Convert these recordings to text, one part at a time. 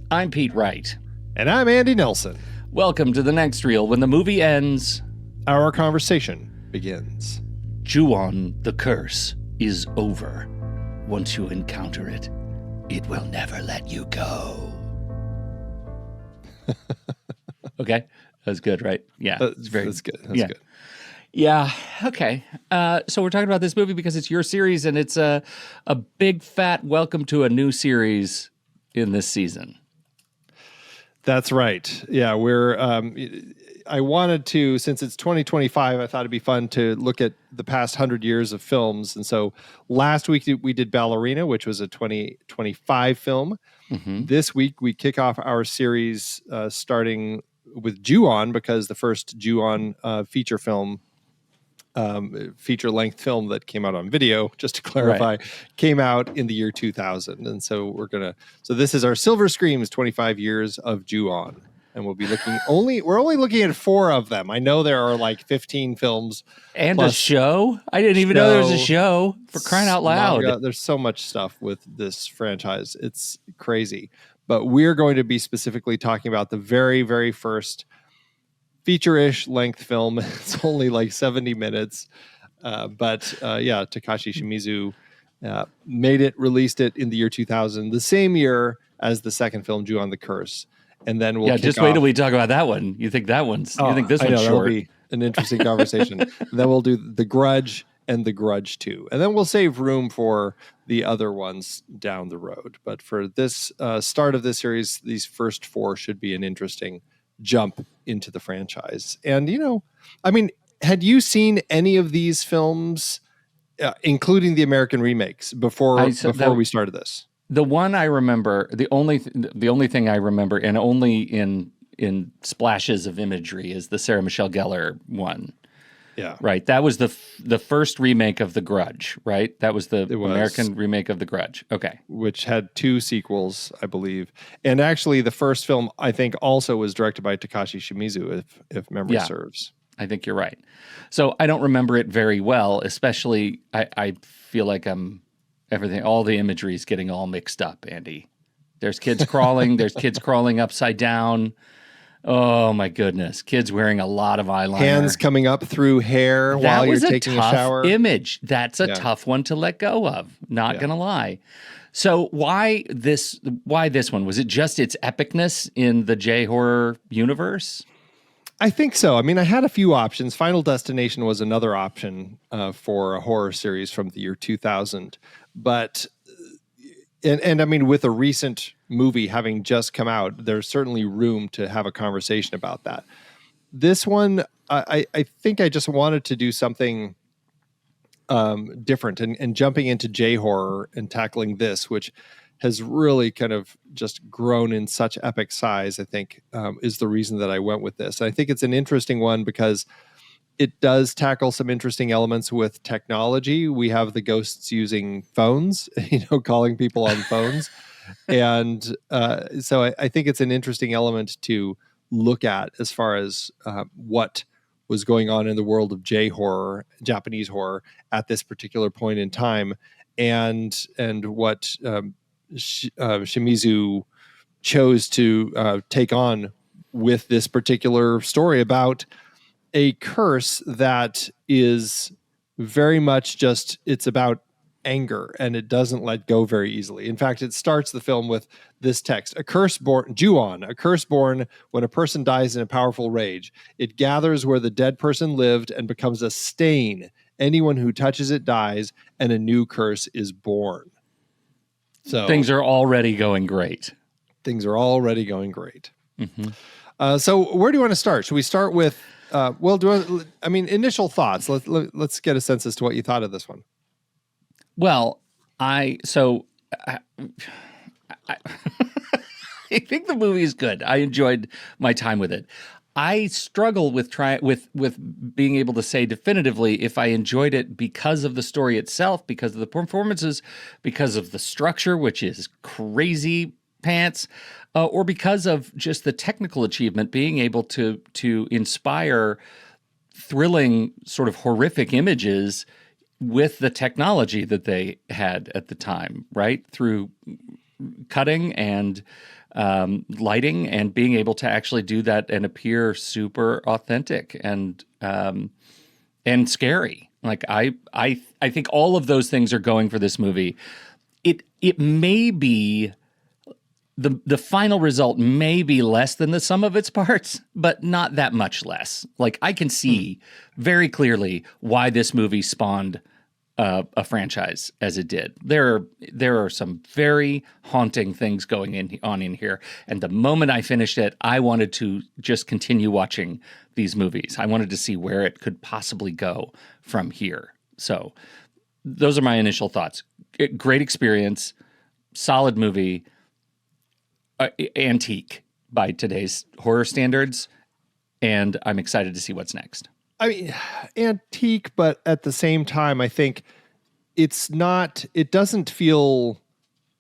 I'm Pete Wright. And I'm Andy Nelson. Welcome to the next reel. When the movie ends, our conversation begins. Ju-on, the curse, is over. Once you encounter it, it will never let you go. Okay, that's good, right? Yeah, that's good. That's good. Yeah. Okay. So we're talking about this movie because it's your series, and it's a big fat welcome to a new series in this season. That's right. Yeah, I wanted to, since it's 2025, I thought it'd be fun to look at the past 100 years of films. And so last week we did Ballerina, which was a 2025 film. Mm-hmm. This week we kick off our series starting with Ju-on, because the first Ju-on feature length film that came out on video, just to clarify, came out in the year 2000. And so so this is our Silver Screams 25 years of Ju-on. And we'll be we're only looking at 4 of them. I know there are like 15 films. And a show? I didn't even know there was a show, for crying out loud. Manga. There's so much stuff with this franchise. It's crazy. But we're going to be specifically talking about the very, very first feature-ish length film. It's only like 70 minutes. But Takashi Shimizu released it in the year 2000, the same year as the second film, Ju-on the Curse. And then we'll just wait till we talk about that one. You think that one's? You think this one's short? That'll be an interesting conversation. Then we'll do The Grudge and The Grudge 2, and then we'll save room for the other ones down the road. But for this start of this series, these first 4 should be an interesting jump into the franchise. And had you seen any of these films, including the American remakes, before we started this? The one I remember, the only thing I remember, and only in splashes of imagery, is the Sarah Michelle Gellar one. Yeah. Right. That was the first remake of The Grudge, right? That was the American remake of The Grudge. Okay. Which had 2 sequels, I believe. And actually the first film, I think, also was directed by Takashi Shimizu, if memory serves. I think you're right. So I don't remember it very well, especially I feel like all the imagery is getting all mixed up, Andy. There's kids crawling. There's kids crawling upside down. Oh, my goodness. Kids wearing a lot of eyeliner. Hands coming up through hair while you're taking a shower. Image. That's a tough one to let go of. Not going to lie. So why this one? Was it just its epicness in the J-horror universe? I think so. I mean, I had a few options. Final Destination was another option for a horror series from the year 2000. But, and I mean, with a recent movie having just come out, there's certainly room to have a conversation about that. This one, I think I just wanted to do something different and jumping into J-horror and tackling this, which has really kind of just grown in such epic size, I think, is the reason that I went with this. I think it's an interesting one because it does tackle some interesting elements with technology. We have the ghosts using phones, calling people on phones. And so I think it's an interesting element to look at as far as what was going on in the world of J-horror, Japanese horror, at this particular point in time, and what Shimizu chose to take on with this particular story about a curse that is very much it's about anger, and it doesn't let go very easily. In fact, it starts the film with this text: a curse born, Ju-on, a curse born when a person dies in a powerful rage. It gathers where the dead person lived and becomes a stain. Anyone who touches it dies, and a new curse is born. So things are already going great. Mm-hmm. So where do you want to start? Should we start with initial thoughts? Let's get a sense as to what you thought of this one. Well, I think the movie is good. I enjoyed my time with it. I struggle with being able to say definitively if I enjoyed it because of the story itself, because of the performances, because of the structure, which is crazy pants, or because of just the technical achievement, being able to inspire thrilling, sort of horrific images with the technology that they had at the time, right? Through cutting and lighting and being able to actually do that and appear super authentic and scary. Like I think all of those things are going for this movie. It may be the final result may be less than the sum of its parts, but not that much less. Like I can see very clearly why this movie spawned a franchise as it did. There are some very haunting things going on in here, and the moment I finished it, I wanted to just continue watching these movies. I wanted to see where it could possibly go from here. So those are my initial thoughts. Great experience, solid movie, antique by today's horror standards, and I'm excited to see what's next. I mean, antique, but at the same time, I think it doesn't feel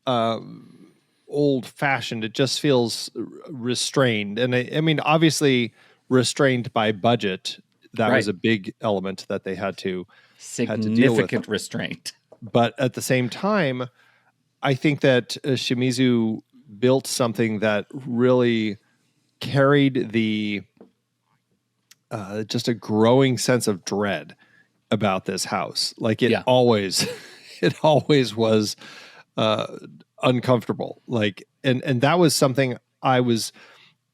old fashioned. It just feels restrained. And I mean, obviously restrained by budget. That was a big element that they had to deal with. Significant restraint. But at the same time, I think that Shimizu built something that really carried the just a growing sense of dread about this house. Like it always was uncomfortable. Like, and that was something I was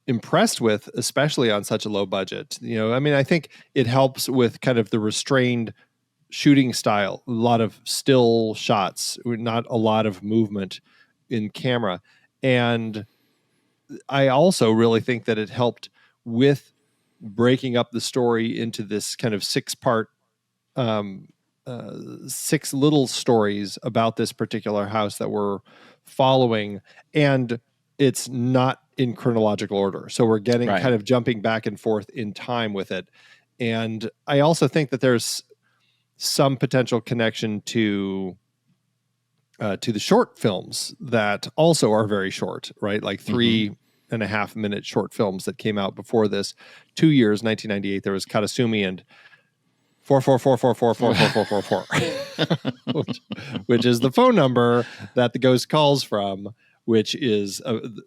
impressed with, especially on such a low budget. You know, I mean, I think it helps with kind of the restrained shooting style, a lot of still shots, not a lot of movement in camera. And I also really think that it helped with breaking up the story into this kind of six little stories about this particular house that we're following. And it's not in chronological order. So we're getting kind of jumping back and forth in time with it. And I also think that there's some potential connection to the short films that also are very short, right? Like 3.5 minute short films that came out before this. 2 years, 1998, there was Katasumi and 444444444, which is the phone number that the ghost calls from, which is the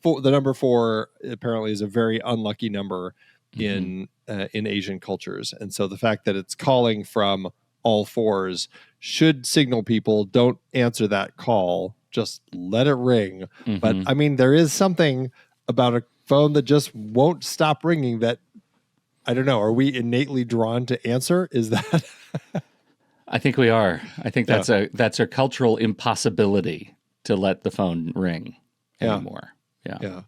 number 4 apparently is a very unlucky number in Asian cultures. And so the fact that it's calling from all fours should signal people don't answer that call, just let it ring. But I mean, there is something about a phone that just won't stop ringing that, I don't know, are we innately drawn to answer? Is that I think we are. I think that's a cultural impossibility to let the phone ring anymore. But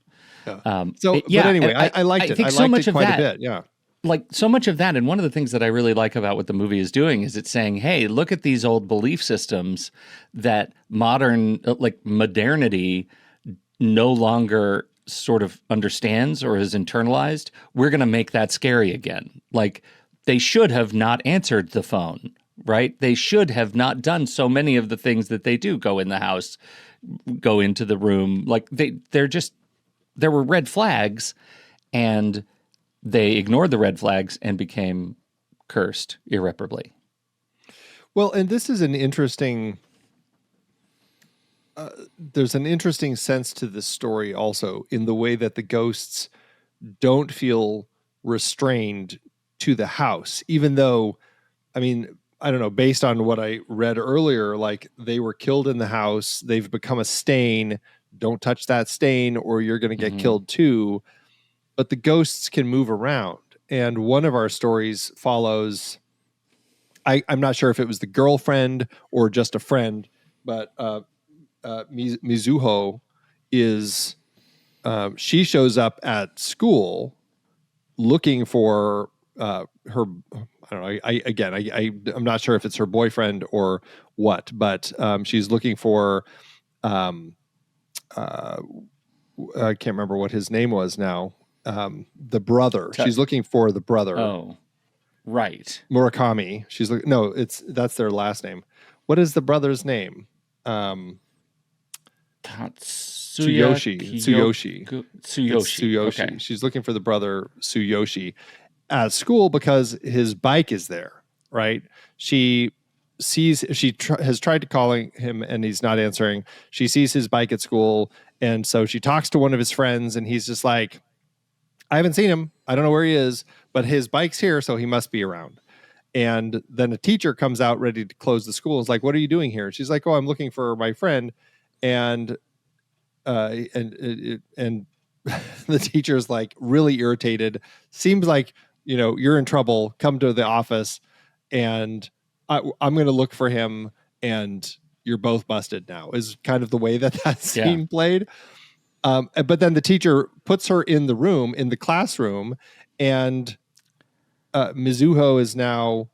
anyway, I liked it. I think I so liked much it of quite that, a bit. Yeah. Like so much of that, and one of the things that I really like about what the movie is doing is it's saying, hey, look at these old belief systems that modernity no longer sort of understands or has internalized. We're going to make that scary again. Like they should have not answered the phone, right? They should have not done so many of the things that they do, go in the house, go into the room. Like there were red flags, and they ignored the red flags and became cursed irreparably. Well, and this is an interesting, there's an interesting sense to this story also in the way that the ghosts don't feel restrained to the house, even though, I mean, I don't know, based on what I read earlier, like they were killed in the house, they've become a stain, don't touch that stain or you're going to get killed too. But the ghosts can move around. And one of our stories follows, I'm not sure if it was the girlfriend or just a friend, but Mizuho is, she shows up at school looking for her, I don't know, I'm not sure if it's her boyfriend or what, but she's looking for, I can't remember what his name was now. The brother. She's looking for the brother. Oh, right. Murakami. She's looking. No, that's their last name. What is the brother's name? Tsuyoshi. Tsuyoshi. Okay. She's looking for the brother Tsuyoshi at school because his bike is there. Right. She has tried to calling him and he's not answering. She sees his bike at school, and so she talks to one of his friends, and he's just like, I haven't seen him. I don't know where he is, but his bike's here, so he must be around. And then a teacher comes out ready to close the school. It's like, what are you doing here? She's like, oh, I'm looking for my friend. And and the teacher's like really irritated. Seems like, you're in trouble. Come to the office, and I'm going to look for him, and you're both busted now, is kind of the way that scene played. But then the teacher puts her in the classroom, and Mizuho is now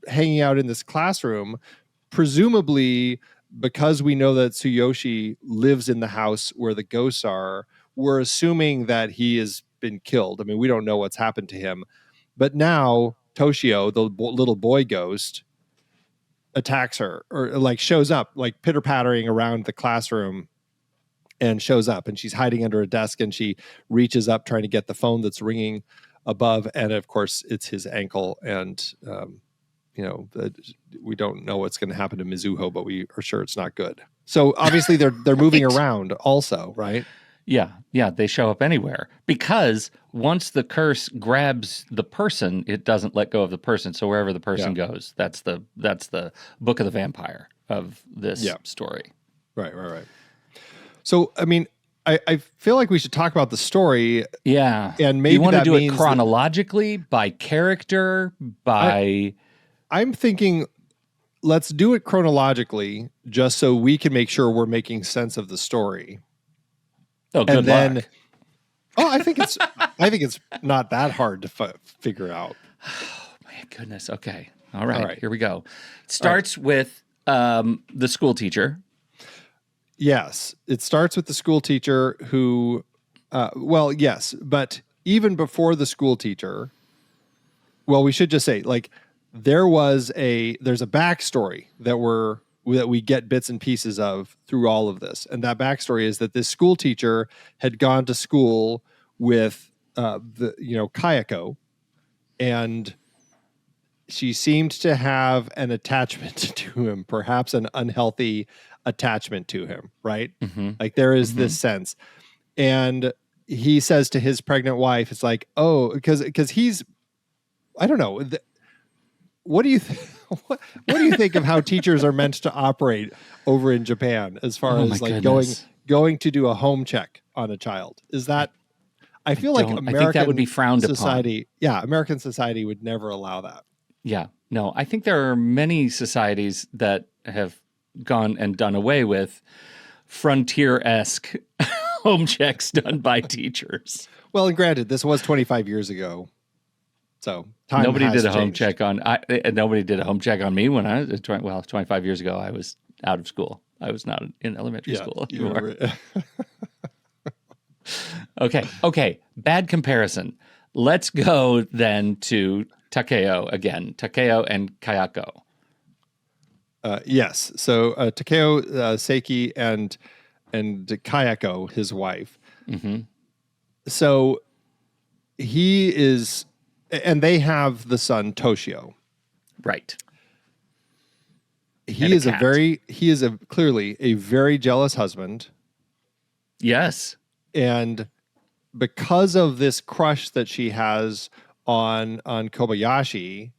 hanging out in this classroom, presumably because we know that Tsuyoshi lives in the house where the ghosts are. We're assuming that he has been killed. I mean, we don't know what's happened to him. But now Toshio, the little boy ghost, attacks her, or like shows up, like pitter-pattering around the classroom, and shows up, and she's hiding under a desk, and she reaches up trying to get the phone that's ringing above, and of course it's his ankle, and we don't know what's going to happen to Mizuho, but we are sure it's not good. So obviously they're moving around also, right? Yeah, they show up anywhere, because once the curse grabs the person, it doesn't let go of the person. So wherever the person goes, that's the book of the vampire of this story. Right. So, I mean, I feel like we should talk about the story. Yeah. And maybe you want to do it means chronologically, by character, by... I'm thinking, let's do it chronologically, just so we can make sure we're making sense of the story. Oh, good luck. I think it's not that hard to figure out. Oh, my goodness. Okay. All right. Here we go. It starts with the school teacher. Yes, it starts with the school teacher who, yes, but even before the school teacher, we should just say, like, there's a backstory that we get bits and pieces of through all of this, and that backstory is that this school teacher had gone to school with Kayako, and she seemed to have an attachment to him, perhaps an unhealthy attachment to him, right? Mm-hmm. Like there is this sense. And he says to his pregnant wife, it's like, oh, because he's, I don't know. What do you what do you think of how teachers are meant to operate over in Japan as far as like going to do a home check on a child? Is that, I feel like American I think that would be frowned society, upon. Yeah, American society would never allow that. Yeah, no, I think there are many societies that have gone and done away with frontier-esque home checks done by teachers. Well, and granted, this was 25 years ago, so nobody did a home check on. Nobody did a home check on me when I was 25 years ago. I was out of school. I was not in elementary school anymore. Okay. Bad comparison. Let's go then to Takeo again. Takeo and Kayako. Yes. So Takeo, Seiki, and Kayako, his wife. Mm-hmm. So he is, and they have the son Toshio. Right. He is clearly a very jealous husband. Yes. And because of this crush that she has on Kobayashi,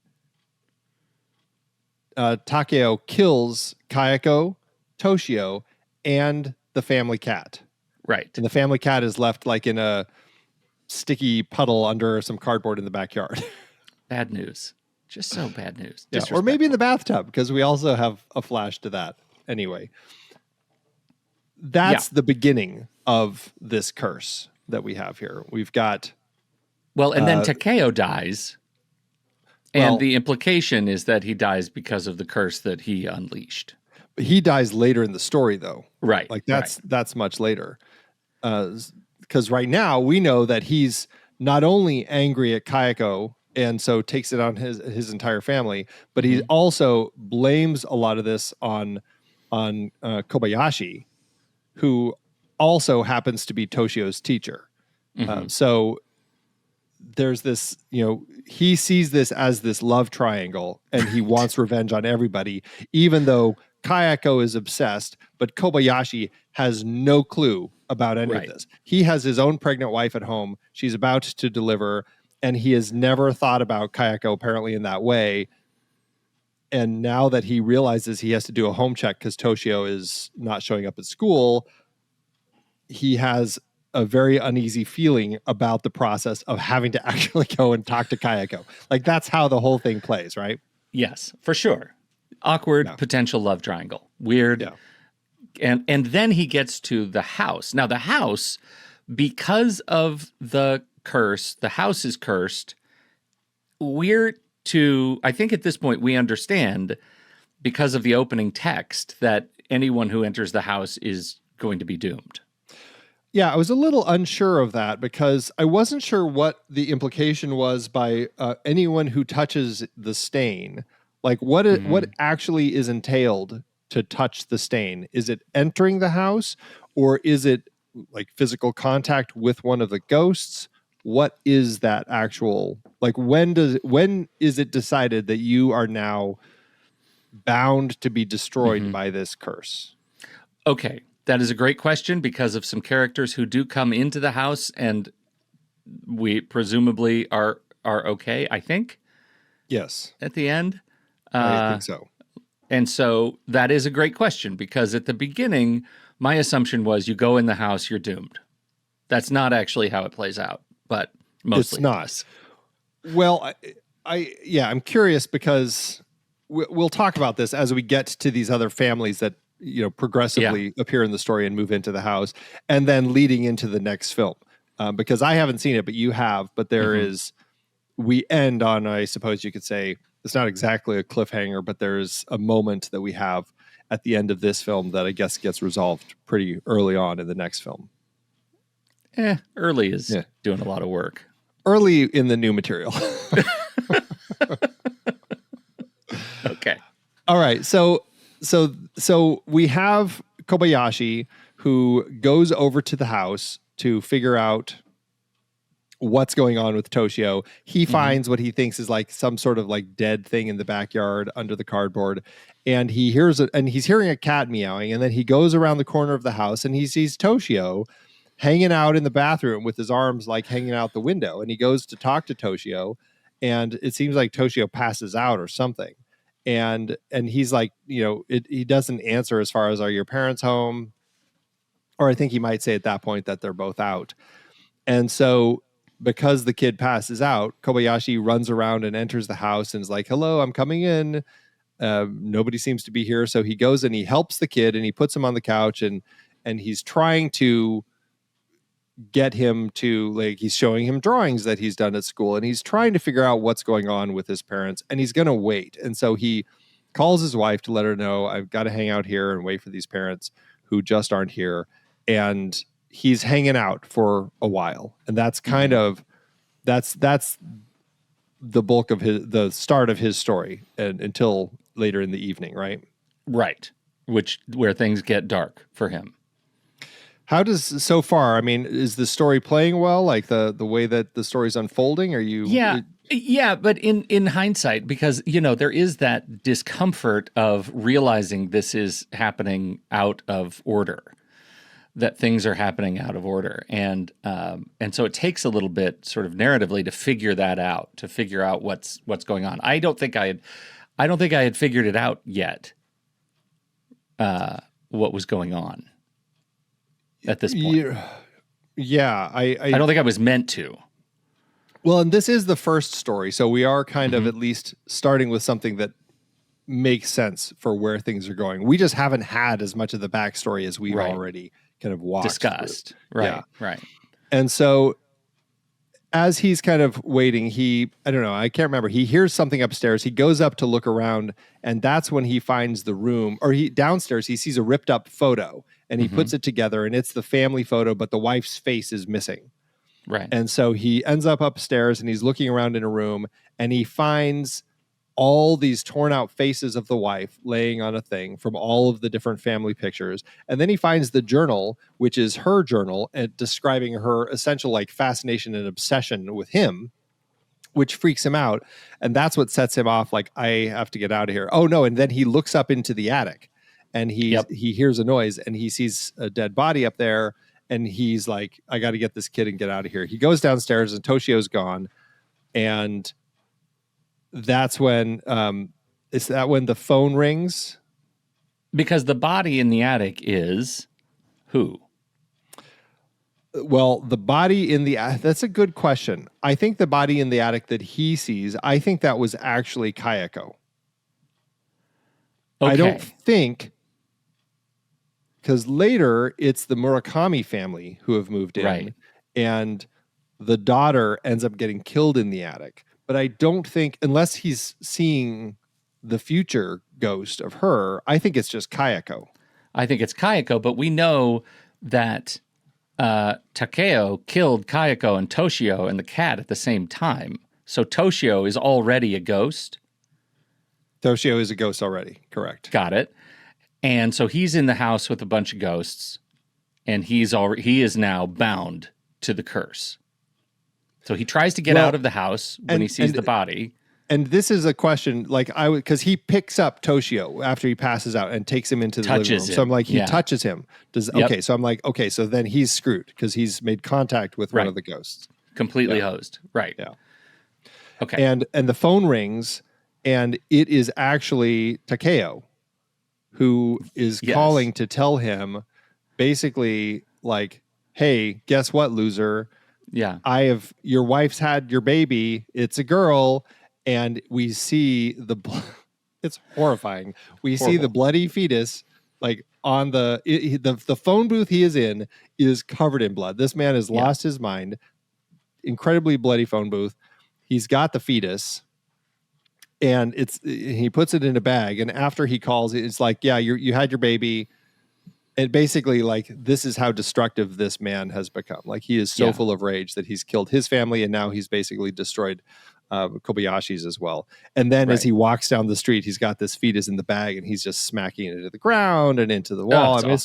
Takeo kills Kayako, Toshio, and the family cat. Right. And the family cat is left like in a sticky puddle under some cardboard in the backyard. Bad news. Just so bad news. Yeah, or maybe in the bathtub, because we also have a flash to that. Anyway, that's the beginning of this curse that we have here. We've got... Well, and then Takeo dies. And the implication is that he dies because of the curse that he unleashed. He dies later in the story, though. Right. Like that's much later. Because right now we know that he's not only angry at Kayako and so takes it on his entire family, but he also blames a lot of this on Kobayashi, who also happens to be Toshio's teacher. So there's this, he sees this as this love triangle and he wants revenge on everybody, even though Kayako is obsessed, but Kobayashi has no clue about any of Right. this. He has his own pregnant wife at home. She's about to deliver, and he has never thought about Kayako apparently in that way. And now that he realizes he has to do a home check because Toshio is not showing up at school, he has a very uneasy feeling about the process of having to actually go and talk to Kayako. Like, that's how the whole thing plays, right? Yes, for sure. Awkward potential love triangle. Weird. Yeah. And then he gets to the house. Now the house, because of the curse, the house is cursed. I think at this point we understand, because of the opening text, that anyone who enters the house is going to be doomed. Yeah, I was a little unsure of that because I wasn't sure what the implication was by anyone who touches the stain. Like, what actually is entailed to touch the stain? Is it entering the house, or is it like physical contact with one of the ghosts? What is that actual, like, when is it decided that you are now bound to be destroyed by this curse? Okay, that is a great question because of some characters who do come into the house and we presumably are okay, I think. Yes. At the end. I think so. And so that is a great question because at the beginning, my assumption was you go in the house, you're doomed. That's not actually how it plays out, but mostly it's not. Well, I'm curious because we'll talk about this as we get to these other families that, progressively appear in the story and move into the house, and then leading into the next film. Because I haven't seen it, but you have. But there is, we end on, I suppose you could say, it's not exactly a cliffhanger, but there's a moment that we have at the end of this film that I guess gets resolved pretty early on in the next film. Early is doing a lot of work. Early in the new material. Okay. All right. So we have Kobayashi who goes over to the house to figure out what's going on with Toshio. He finds what he thinks is like some sort of like dead thing in the backyard under the cardboard. And he hears it, and he's hearing a cat meowing. And then he goes around the corner of the house and he sees Toshio hanging out in the bathroom with his arms like hanging out the window. And he goes to talk to Toshio, and it seems like Toshio passes out or something. And he's like, he doesn't answer as far as, are your parents home? Or I think he might say at that point that they're both out. And so because the kid passes out, Kobayashi runs around and enters the house and is like, hello, I'm coming in. Nobody seems to be here. So he goes and he helps the kid and he puts him on the couch, and he's trying to get him to, like, he's showing him drawings that he's done at school, and he's trying to figure out what's going on with his parents, and he's going to wait. And so he calls his wife to let her know, I've got to hang out here and wait for these parents who just aren't here. And he's hanging out for a while. And that's kind of, that's the bulk of the start of his story, and until later in the evening, right? Right. Where things get dark for him. How does, so far, I mean, is the story playing well? Like the way that the story's unfolding? Are you? Yeah, but in hindsight, because, there is that discomfort of realizing this is happening out of order, that things are happening out of order. And so it takes a little bit sort of narratively to figure that out, to figure out what's going on. I don't think I had figured it out yet, what was going on at this point. Yeah. I don't think I was meant to. Well, and this is the first story, so we are kind of at least starting with something that makes sense for where things are going. We just haven't had as much of the backstory as we've already kind of walked discussed. Through. Right, right. And so as he's kind of waiting, I don't know, I can't remember. He hears something upstairs. He goes up to look around, and that's when he finds the room, or downstairs, he sees a ripped up photo, and he puts it together, and it's the family photo, but the wife's face is missing. Right. And so he ends up upstairs, and he's looking around in a room, and he finds all these torn out faces of the wife laying on a thing from all of the different family pictures. And then he finds the journal, which is her journal, and describing her essential like fascination and obsession with him, which freaks him out. And that's what sets him off. Like, I have to get out of here. Oh no. And then he looks up into the attic and he hears a noise and he sees a dead body up there. And he's like, I got to get this kid and get out of here. He goes downstairs and Toshio's gone. And that's when, is that when the phone rings? Because the body in the attic is who? Well, the body in the that's a good question. I think the body in the attic that he sees, I think that was actually Kayako. Okay. I don't think, because later it's the Murakami family who have moved in, right. And the daughter ends up getting killed in the attic. But I don't think, unless he's seeing the future ghost of her, I think it's just Kayako. I think it's Kayako, but we know that Takeo killed Kayako and Toshio and the cat at the same time. So Toshio is already a ghost. Toshio is a ghost already, correct. Got it. And so he's in the house with a bunch of ghosts, and he is now bound to the curse. So he tries to get out of the house when he sees the body. And this is a question, like because he picks up Toshio after he passes out and takes him into the living room. So I'm like, he touches him. Okay, so I'm like, okay, so then he's screwed because he's made contact with one of the ghosts. Completely hosed. Right. Yeah. Okay. And the phone rings, and it is actually Takeo who is calling to tell him basically like, hey, guess what, loser? Yeah. Your wife's had your baby. It's a girl. And we see it's horrifying. We see the bloody fetus like on the phone booth he is in is covered in blood. This man has lost his mind. Incredibly bloody phone booth. He's got the fetus and he puts it in a bag. And after he calls, it's like, yeah, you had your baby. And basically, like, this is how destructive this man has become. Like, he is so full of rage that he's killed his family, and now he's basically destroyed Kobayashi's as well. And then as he walks down the street, he's got this fetus in the bag, and he's just smacking it into the ground and into the wall. I mean,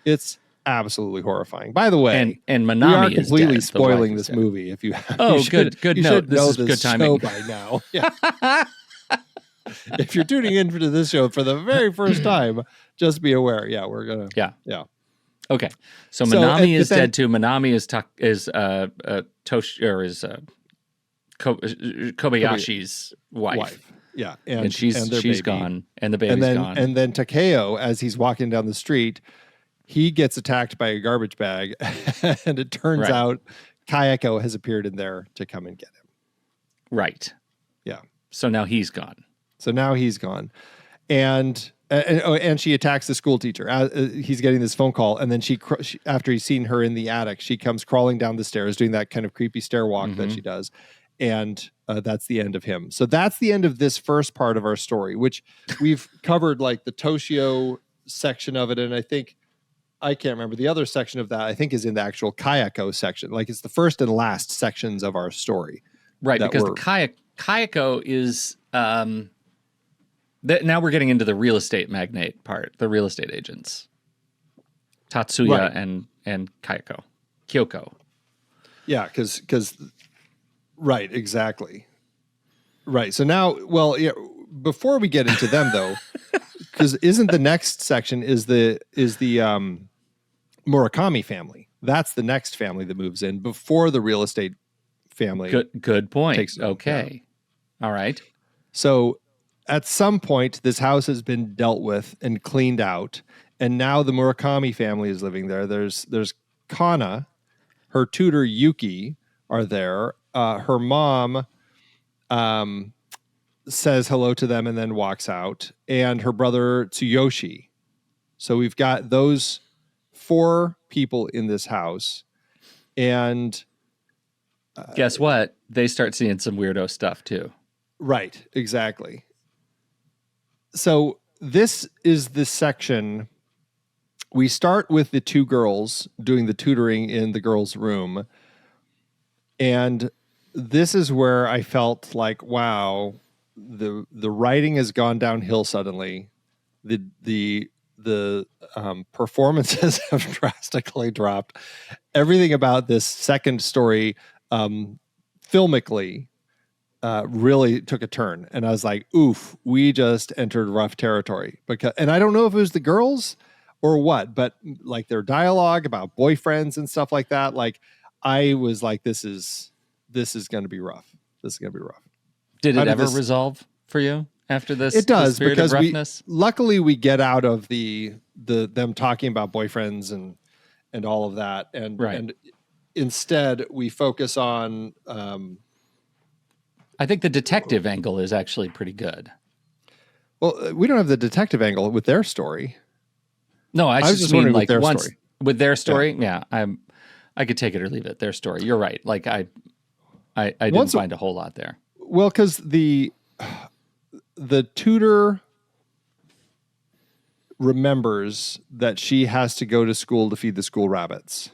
it's absolutely horrifying. By the way, and Manami we are is completely dead. spoiling this movie. If you good you note. should know This is good timing by now. Yeah. If you're tuning in to this show for the very first time, just be aware. Yeah, we're gonna. Yeah. Okay. So Manami is dead too. Manami is Kobayashi's wife. Yeah, and she's gone, and the baby's gone. And then Takeo, as he's walking down the street, he gets attacked by a garbage bag, and it turns out Kayako has appeared in there to come and get him. Right. Yeah. So now he's gone. And she attacks the school teacher. He's getting this phone call, and then she after he's seen her in the attic, she comes crawling down the stairs, doing that kind of creepy stair walk that she does, and that's the end of him. So that's the end of this first part of our story, which we've covered like the Toshio section of it, and I can't remember the other section of that. I think is in the actual Kayako section. Like it's the first and last sections of our story, right? Because the Kayako is. Now we're getting into the real estate magnate part, the real estate agents, Tatsuya and Kyoko. Yeah, because right, exactly. Right. So now, before we get into them though, because isn't the next section is the Murakami family? That's the next family that moves in before the real estate family. Good point. Okay. All right. So at some point, this house has been dealt with and cleaned out, and now the Murakami family is living there. There's Kana, her tutor Yuki are there. Her mom says hello to them and then walks out, and her brother Tsuyoshi. So we've got those 4 people in this house, and guess what? They start seeing some weirdo stuff too. Right, exactly. So this is the section. We start with the 2 girls doing the tutoring in the girls' room. And this is where I felt like, wow, the writing has gone downhill suddenly. The performances have drastically dropped. Everything about this second story, filmically, really took a turn, and I was like, "Oof, we just entered rough territory." And I don't know if it was the girls or what, but like their dialogue about boyfriends and stuff like that, like I was like, "This is going to be rough. This is going to be rough." Did How it did ever this? resolve for you after this? It The does, spirit of because we roughness. luckily we get out of the them talking about boyfriends and all of that, Right. and instead we focus on. I think the detective angle is actually pretty good. Well, we don't have the detective angle with their story. No, I I was just just mean wondering with like their once story. with their story. Yeah, I could take it or leave it. Their story. You're right. Like I didn't Once, find a whole lot there. well, because the tutor remembers that she has to go to school to feed the school rabbits.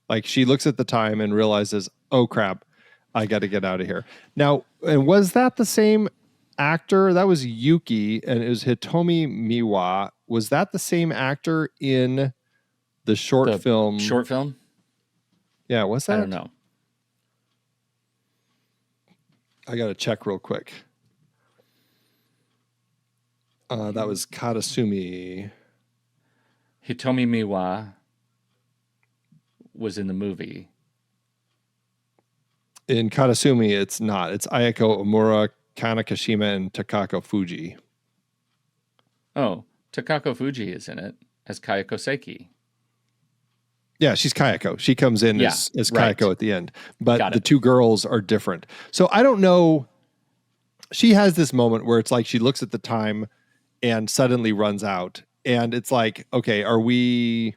Like she looks at the time and realizes, oh crap, I got to get out of here. Now, and was that the same actor? That was Yuki, and it was Hitomi Miwa. Was that the same actor in the short The film? short film. Yeah, was that? I don't know. I got to check real quick. That was Katasumi. Hitomi Miwa was in the movie. In Katasumi, it's not. It's Ayako Omura, Kana Kashima, and Takako Fuji. Oh, Takako Fuji is in it as Kayako Seiki. Yeah, she's Kayako. She comes in as right. Kayako at the end. But Got the it. two girls are different. So I don't know. She has this moment where it's like she looks at the time and suddenly runs out. And it's like, okay, are we...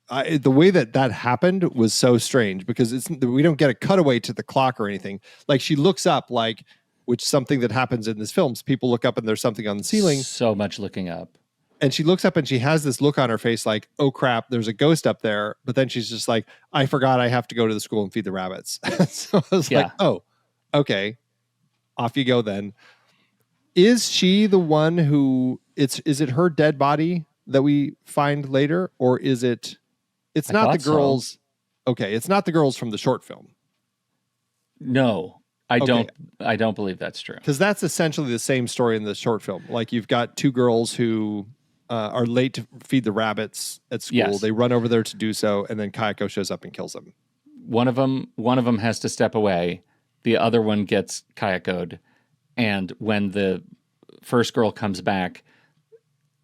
the way that happened was so strange, because we don't get a cutaway to the clock or anything. Like she looks up, like, which something that happens in this film. People look up and there's something on the ceiling. So much looking up. And she looks up and she has this look on her face like, oh crap, there's a ghost up there. But then she's just like, I forgot I have to go to the school and feed the rabbits. So I was like, oh, okay, off you go then. Is she the one who is it her dead body that we find later? Or is it's not the girls? So. Okay. It's not the girls from the short film. No, I don't believe that's true. Because that's essentially the same story in the short film. Like you've got two girls who are late to feed the rabbits at school. Yes. They run over there to do so, and then Kayako shows up and kills them. One of them has to step away. The other one gets Kayako'd, and when the first girl comes back,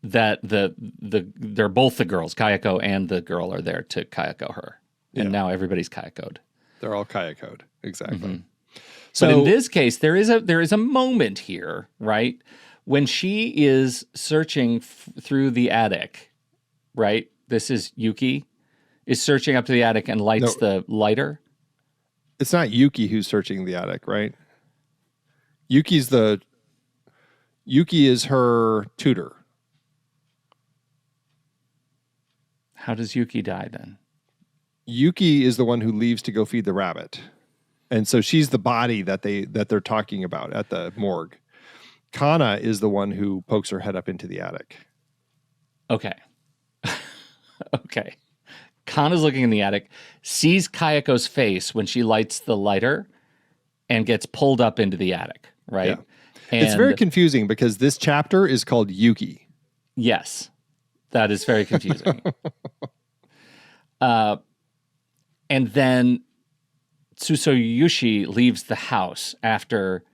that they're both the girls, Kayako and the girl, are there to Kayako her, and now everybody's Kayako'd. They're all Kayako'd, exactly. Mm-hmm. So, but in this case, there is a moment here, right? When she is searching through the attic, right? This is Yuki is searching up to the attic and lights the lighter. It's not Yuki who's searching the attic, right? Yuki is her tutor. How does Yuki die then? Yuki is the one who leaves to go feed the rabbit. And so she's the body that they're talking about at the morgue. Kana is the one who pokes her head up into the attic. Okay. Okay. Kana's looking in the attic, sees Kayako's face when she lights the lighter, and gets pulled up into the attic, right? Yeah. And it's very confusing because this chapter is called Yuki. Yes. That is very confusing. And then Tsusoyushi leaves the house after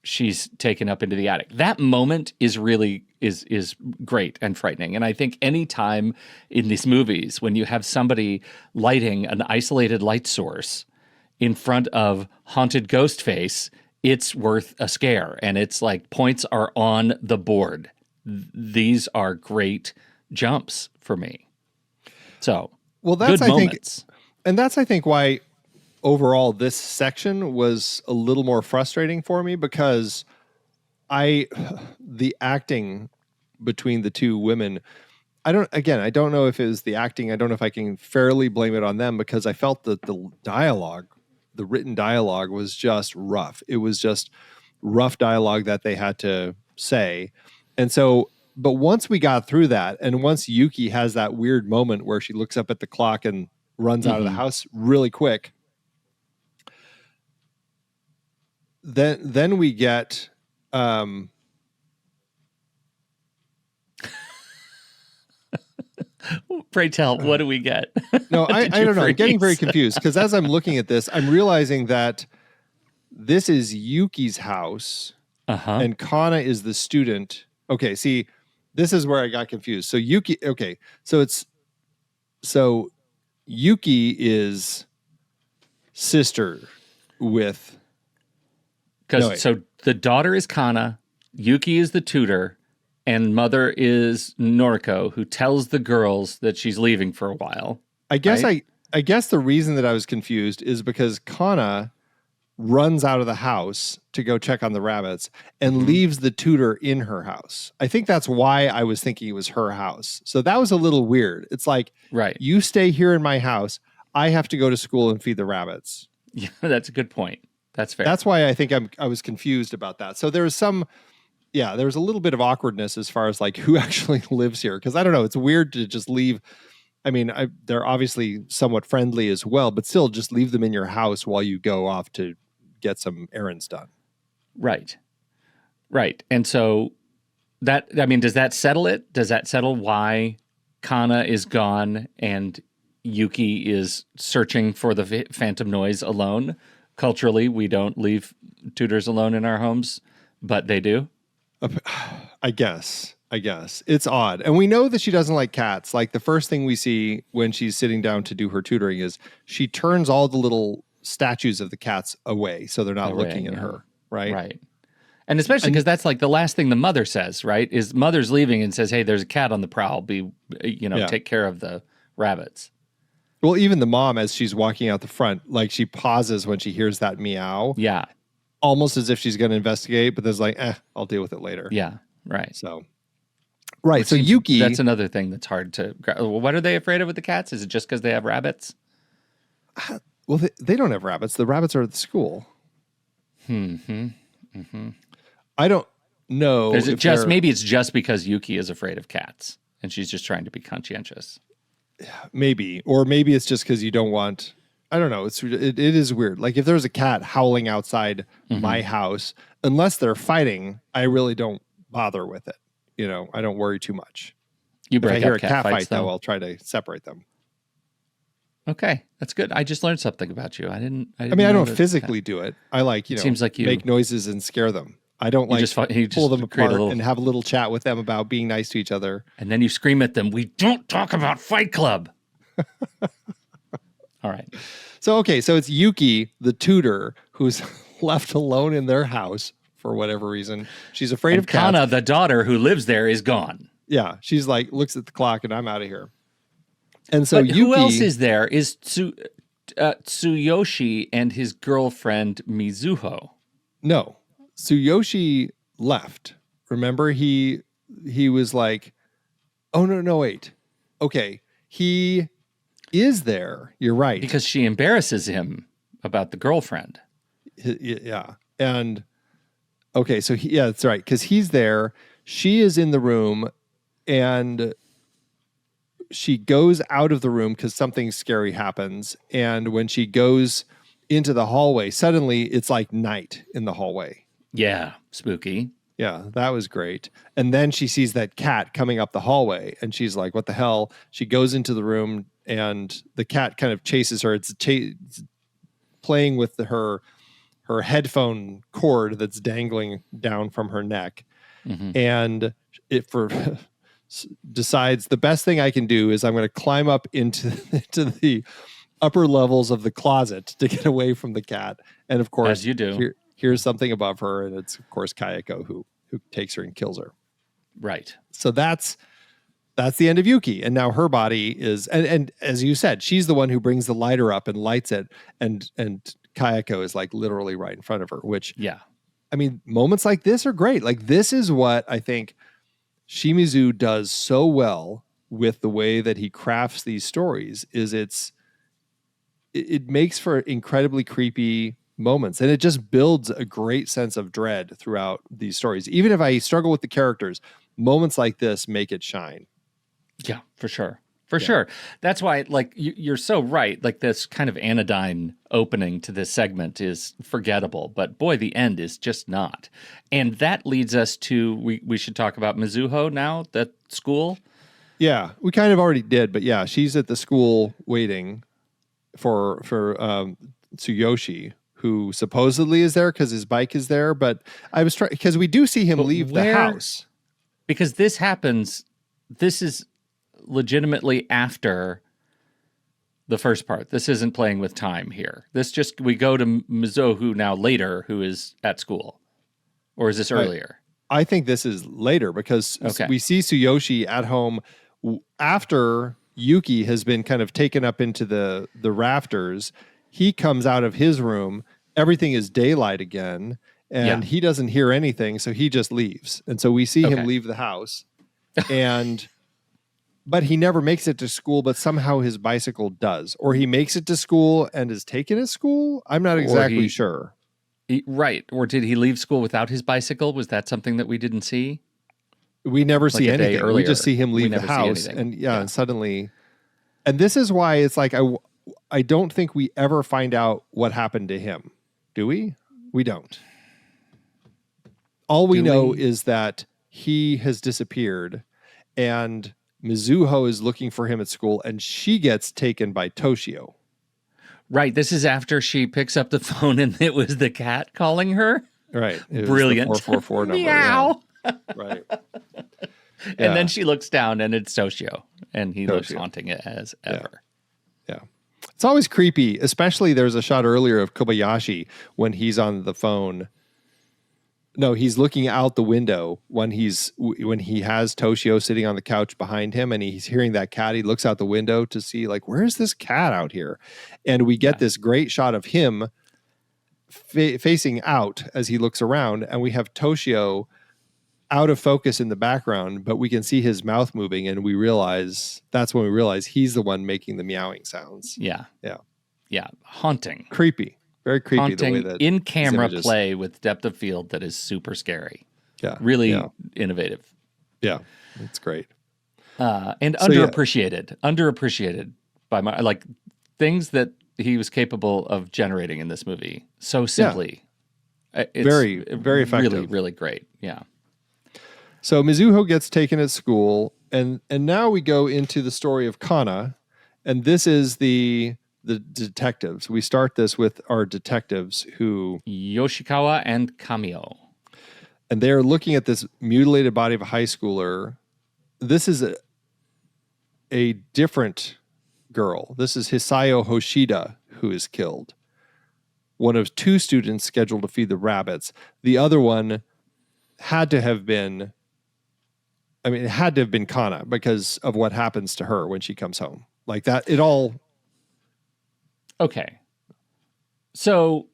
she's taken up into the attic. That moment is really is great and frightening. And I think any time in these movies when you have somebody lighting an isolated light source in front of haunted ghost face, it's worth a scare. And it's like points are on the board. These are great jumps for me. So, well, that's good moments. I think why overall this section was a little more frustrating for me, because the acting between the two women, I don't know if it was the acting. I don't know if I can fairly blame it on them, because I felt that the written dialogue was just rough. It was just rough dialogue that they had to say. And so, but once we got through that, and once Yuki has that weird moment where she looks up at the clock and runs out of the house really quick, then we get Pray tell, what do we get? no, I don't know. I'm getting very confused because as I'm looking at this, I'm realizing that this is Yuki's house and Kana is the student. Okay, see, this is where I got confused. So Yuki, okay, so Yuki is sister with. So the daughter is Kana, Yuki is the tutor, and mother is Noriko, who tells the girls that she's leaving for a while. I guess right? I guess the reason that I was confused is because Kana runs out of the house to go check on the rabbits and leaves the tutor in her house. I think that's why I was thinking it was her house. So that was a little weird. It's like, right, you stay here in my house. I have to go to school and feed the rabbits. Yeah, that's a good point. That's fair. That's why I think I was confused about that. So there was there was a little bit of awkwardness as far as like who actually lives here. Cause I don't know. It's weird to just leave. I mean, they're obviously somewhat friendly as well, but still just leave them in your house while you go off to get some errands done. Right. And so does that settle it? Does that settle why Kana is gone and Yuki is searching for the phantom noise alone? Culturally, we don't leave tutors alone in our homes, but they do. I guess it's odd. And we know that she doesn't like cats. Like the first thing we see when she's sitting down to do her tutoring is she turns all the little statues of the cats away so they're not looking at her, right? Right. And especially because that's like the last thing the mother says, right? Is mother's leaving and says, "Hey, there's a cat on the prowl. Take care of the rabbits." Well, even the mom, as she's walking out the front, like she pauses when she hears that meow. Yeah. Almost as if she's going to investigate, but there's like, I'll deal with it later. Yeah. Right. So, right. So Yuki. That's another thing that's hard to. What are they afraid of with the cats? Is it just because they have rabbits? Well, they don't have rabbits. The rabbits are at the school. I don't know. Maybe it's just because Yuki is afraid of cats and she's just trying to be conscientious. Maybe, or maybe it's just because you don't want. I don't know. It is weird. Like if there's a cat howling outside my house, unless they're fighting, I really don't bother with it. I don't worry too much. You break if I hear up a cat fights, fight, though, I'll try to separate them. Okay, that's good. I just learned something about you. I don't physically do it. I like, seems like you make noises and scare them. I don't like pull them apart and have a little chat with them about being nice to each other. And then you scream at them, "We don't talk about Fight Club." All right. So it's Yuki, the tutor, who's left alone in their house for whatever reason. She's afraid of cats. Kana, the daughter who lives there, is gone. Yeah, she's like, looks at the clock and I'm out of here. And so Yuki, who else is there? Is Tsuyoshi and his girlfriend Mizuho? No, Tsuyoshi left. Remember, he was like, oh no, wait. Okay, he is there. You're right. Because she embarrasses him about the girlfriend. Yeah. And okay, so that's right. Because he's there. She is in the room and she goes out of the room because something scary happens. And when she goes into the hallway, suddenly it's like night in the hallway. Yeah, spooky. Yeah, that was great. And then she sees that cat coming up the hallway and she's like, what the hell? She goes into the room and the cat kind of chases her. It's playing with her headphone cord that's dangling down from her neck. And it decides the best thing I can do is I'm going to climb up into the upper levels of the closet to get away from the cat. And of course, as you do, here's something above her, and it's of course Kayako who takes her and kills her. Right. So that's the end of Yuki, and now her body is and as you said, she's the one who brings the lighter up and lights it, and Kayako is like literally right in front of her. Which I mean, moments like this are great. Like this is what I think Shimizu does so well with the way that he crafts these stories. Is it makes for incredibly creepy moments, and it just builds a great sense of dread throughout these stories. Even if I struggle with the characters, moments like this make it shine. Yeah, for sure. For sure. That's why, like, you're so right. Like, this kind of anodyne opening to this segment is forgettable, but boy, the end is just not. And that leads us to, we should talk about Mizuho now, that school. Yeah, we kind of already did, but yeah, she's at the school waiting for Tsuyoshi, who supposedly is there because his bike is there. But I was trying, because we do see him leave the house. Because this happens, this is legitimately after the first part. This isn't playing with time here. This just, we go to Mizuho now later, who is at school. Or is this earlier? I think this is later, because we see Tsuyoshi at home after Yuki has been kind of taken up into the rafters. He comes out of his room. Everything is daylight again, and he doesn't hear anything, so he just leaves. And so we see him leave the house, but he never makes it to school, but somehow his bicycle does. Or he makes it to school and is taken at school. I'm not exactly sure. Right. Or did he leave school without his bicycle? Was that something that we didn't see? We never see anything. We just see him leave the house, and and suddenly, and this is why it's like, I don't think we ever find out what happened to him. Do we? We don't. All we know is that he has disappeared, and Mizuho is looking for him at school, and she gets taken by Toshio. Right. This is after she picks up the phone and it was the cat calling her. Right. It Brilliant. Was the 444 number. Meow. Yeah. Right. And then she looks down and it's Toshio, and he looks haunting it as ever. Yeah. It's always creepy, especially there's a shot earlier of Kobayashi when he's on the phone. No, he's looking out the window when he has Toshio sitting on the couch behind him, and he's hearing that cat. He looks out the window to see, like, where's this cat out here? And we get this great shot of him facing out as he looks around, and we have Toshio out of focus in the background, but we can see his mouth moving, and that's when we realize he's the one making the meowing sounds. Yeah. Haunting. Creepy. Very creepy. Haunting, the way that in-camera play with depth of field that is super scary. Yeah. Really innovative. Yeah. It's great. And underappreciated by my, like, things that he was capable of generating in this movie so simply. It's very, very effective. Really, really great. Yeah. So Mizuho gets taken at school, and now we go into the story of Kana, and this is the detectives. We start this with our detectives, who Yoshikawa and Kamio, and they're looking at this mutilated body of a high schooler. This is a different girl. This is Hisayo Hoshida, who is killed. One of two students scheduled to feed the rabbits. The other one had to have been Kana, because of what happens to her when she comes home. Like that, it all. Okay. So,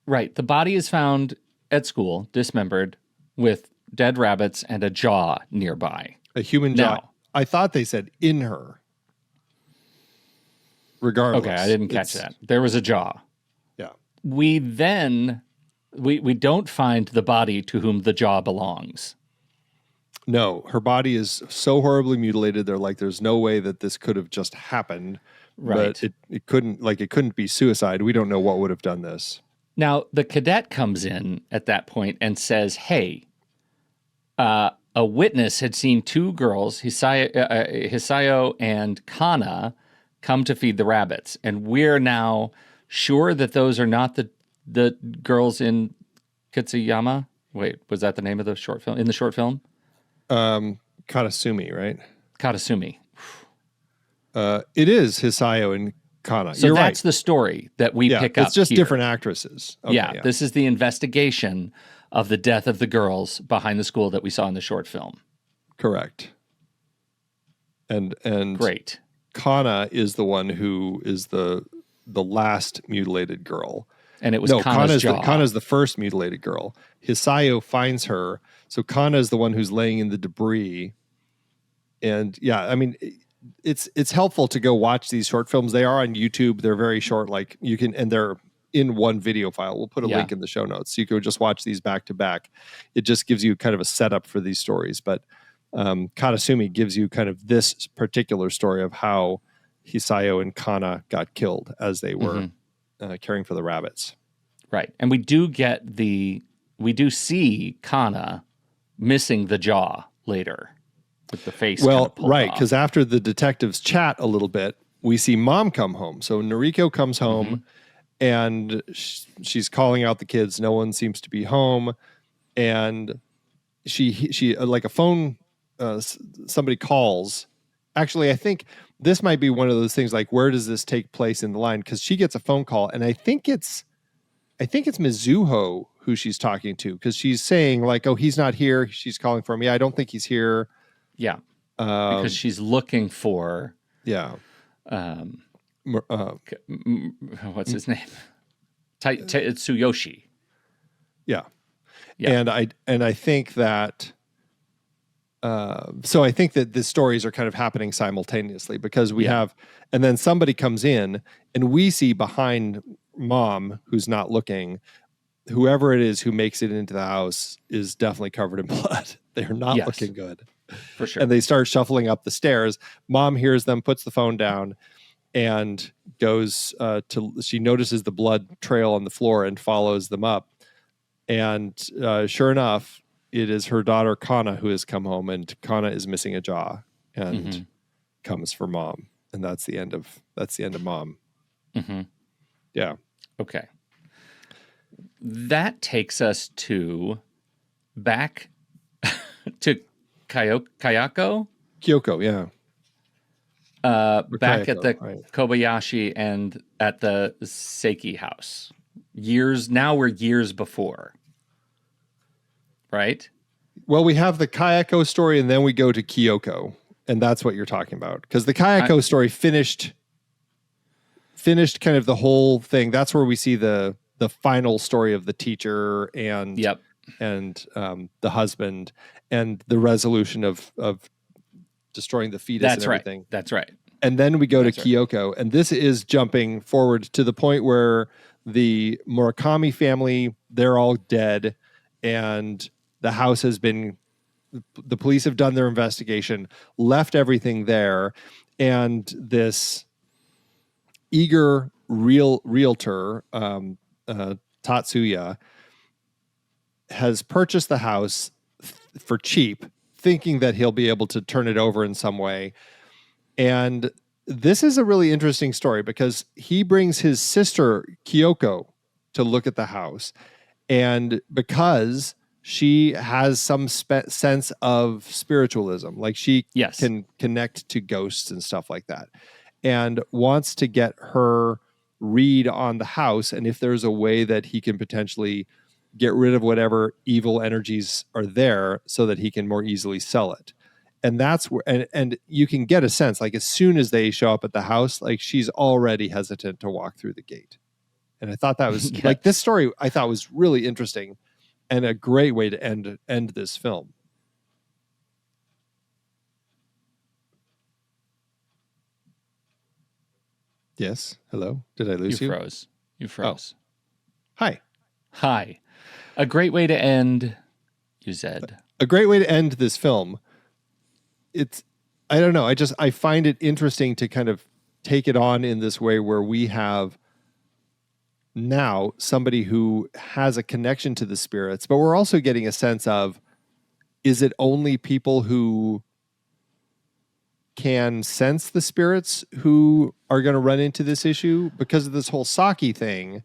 right, the body is found at school, dismembered, with dead rabbits and a jaw nearby. A human jaw. Now, I thought they said in her. Regardless. Okay, I didn't catch that. There was a jaw. Yeah. We then, we don't find the body to whom the jaw belongs. No, her body is so horribly mutilated. They're like, there's no way that this could have just happened. Right. But it couldn't be suicide. We don't know what would have done this. Now, the cadet comes in at that point and says, hey, a witness had seen two girls, Hisayo and Kana, come to feed the rabbits. And we're now sure that those are not the girls in Kitsuyama. Wait, was that the name of the short film? In the short film? Katasumi, right? Katasumi. It is Hisayo and Kana. So You're that's right. the story that we pick up. It's just here. different actresses. Okay, This is the investigation of the death of the girls behind the school that we saw in the short film. Correct. And great. Kana is the one who is the last mutilated girl. And it was Kana's jaw. Kana's the first mutilated girl. Hisayo finds her. So Kana is the one who's laying in the debris. And it's helpful to go watch these short films. They are on YouTube. They're very short. Like you can, and they're in one video file. We'll put a Yeah. link in the show notes. So you can just watch these back to back. It just gives you kind of a setup for these stories. But Katasumi gives you kind of this particular story of how Hisayo and Kana got killed as they were caring for the rabbits. Right. And we do see Kana missing the jaw later with the face. Well, pulled right. off. Because after the detectives chat a little bit, we see mom come home. So Noriko comes home and she's calling out the kids. No one seems to be home. And she like a phone, somebody calls. Actually, I think this might be one of those things like, where does this take place in the line? Because she gets a phone call, and I think it's Mizuho who she's talking to, because she's saying like, oh, he's not here. She's calling for him. Yeah, I don't think he's here. Yeah. Because she's looking for what's his name? Tsuyoshi. Yeah. Yeah. And I think that so I think that the stories are kind of happening simultaneously, because we have, and then somebody comes in and we see behind mom, who's not looking, whoever it is who makes it into the house is definitely covered in blood. They're not looking good. For sure. And they start shuffling up the stairs. Mom hears them, puts the phone down, and goes she notices the blood trail on the floor and follows them up. And sure enough, it is her daughter Kana who has come home, and Kana is missing a jaw and comes for mom. And that's the end of mom. Yeah. Okay. That takes us back to Kayako? Kyoko, yeah. Back Kayako, at the right. Kobayashi and at the Seiki house. Now we're years before. Right? Well, we have the Kayako story, and then we go to Kyoko, and that's what you're talking about. Because the Kayako story finished kind of the whole thing. That's where we see the final story of the teacher and the husband, and the resolution of destroying the fetus and everything. Right. That's right. And then we go to Kyoko, and this is jumping forward to the point where the Murakami family, they're all dead, and the house has been, the police have done their investigation, left everything there, and this eager realtor, Tatsuya, has purchased the house for cheap, thinking that he'll be able to turn it over in some way. And this is a really interesting story, because he brings his sister Kyoko to look at the house, and because she has some sense of spiritualism, like she can connect to ghosts and stuff like that, and wants to get her read on the house, and if there's a way that he can potentially get rid of whatever evil energies are there so that he can more easily sell it. And that's where, and you can get a sense, like as soon as they show up at the house, like she's already hesitant to walk through the gate. And I thought that was like, this story I thought was really interesting and a great way to end this film. Yes. Hello. Did I lose you? You froze. Oh. Hi. A great way to end, you said. A great way to end this film. I don't know. I find it interesting to kind of take it on in this way, where we have now somebody who has a connection to the spirits, but we're also getting a sense of, is it only people who can sense the spirits who are going to run into this issue? Because of this whole Saki thing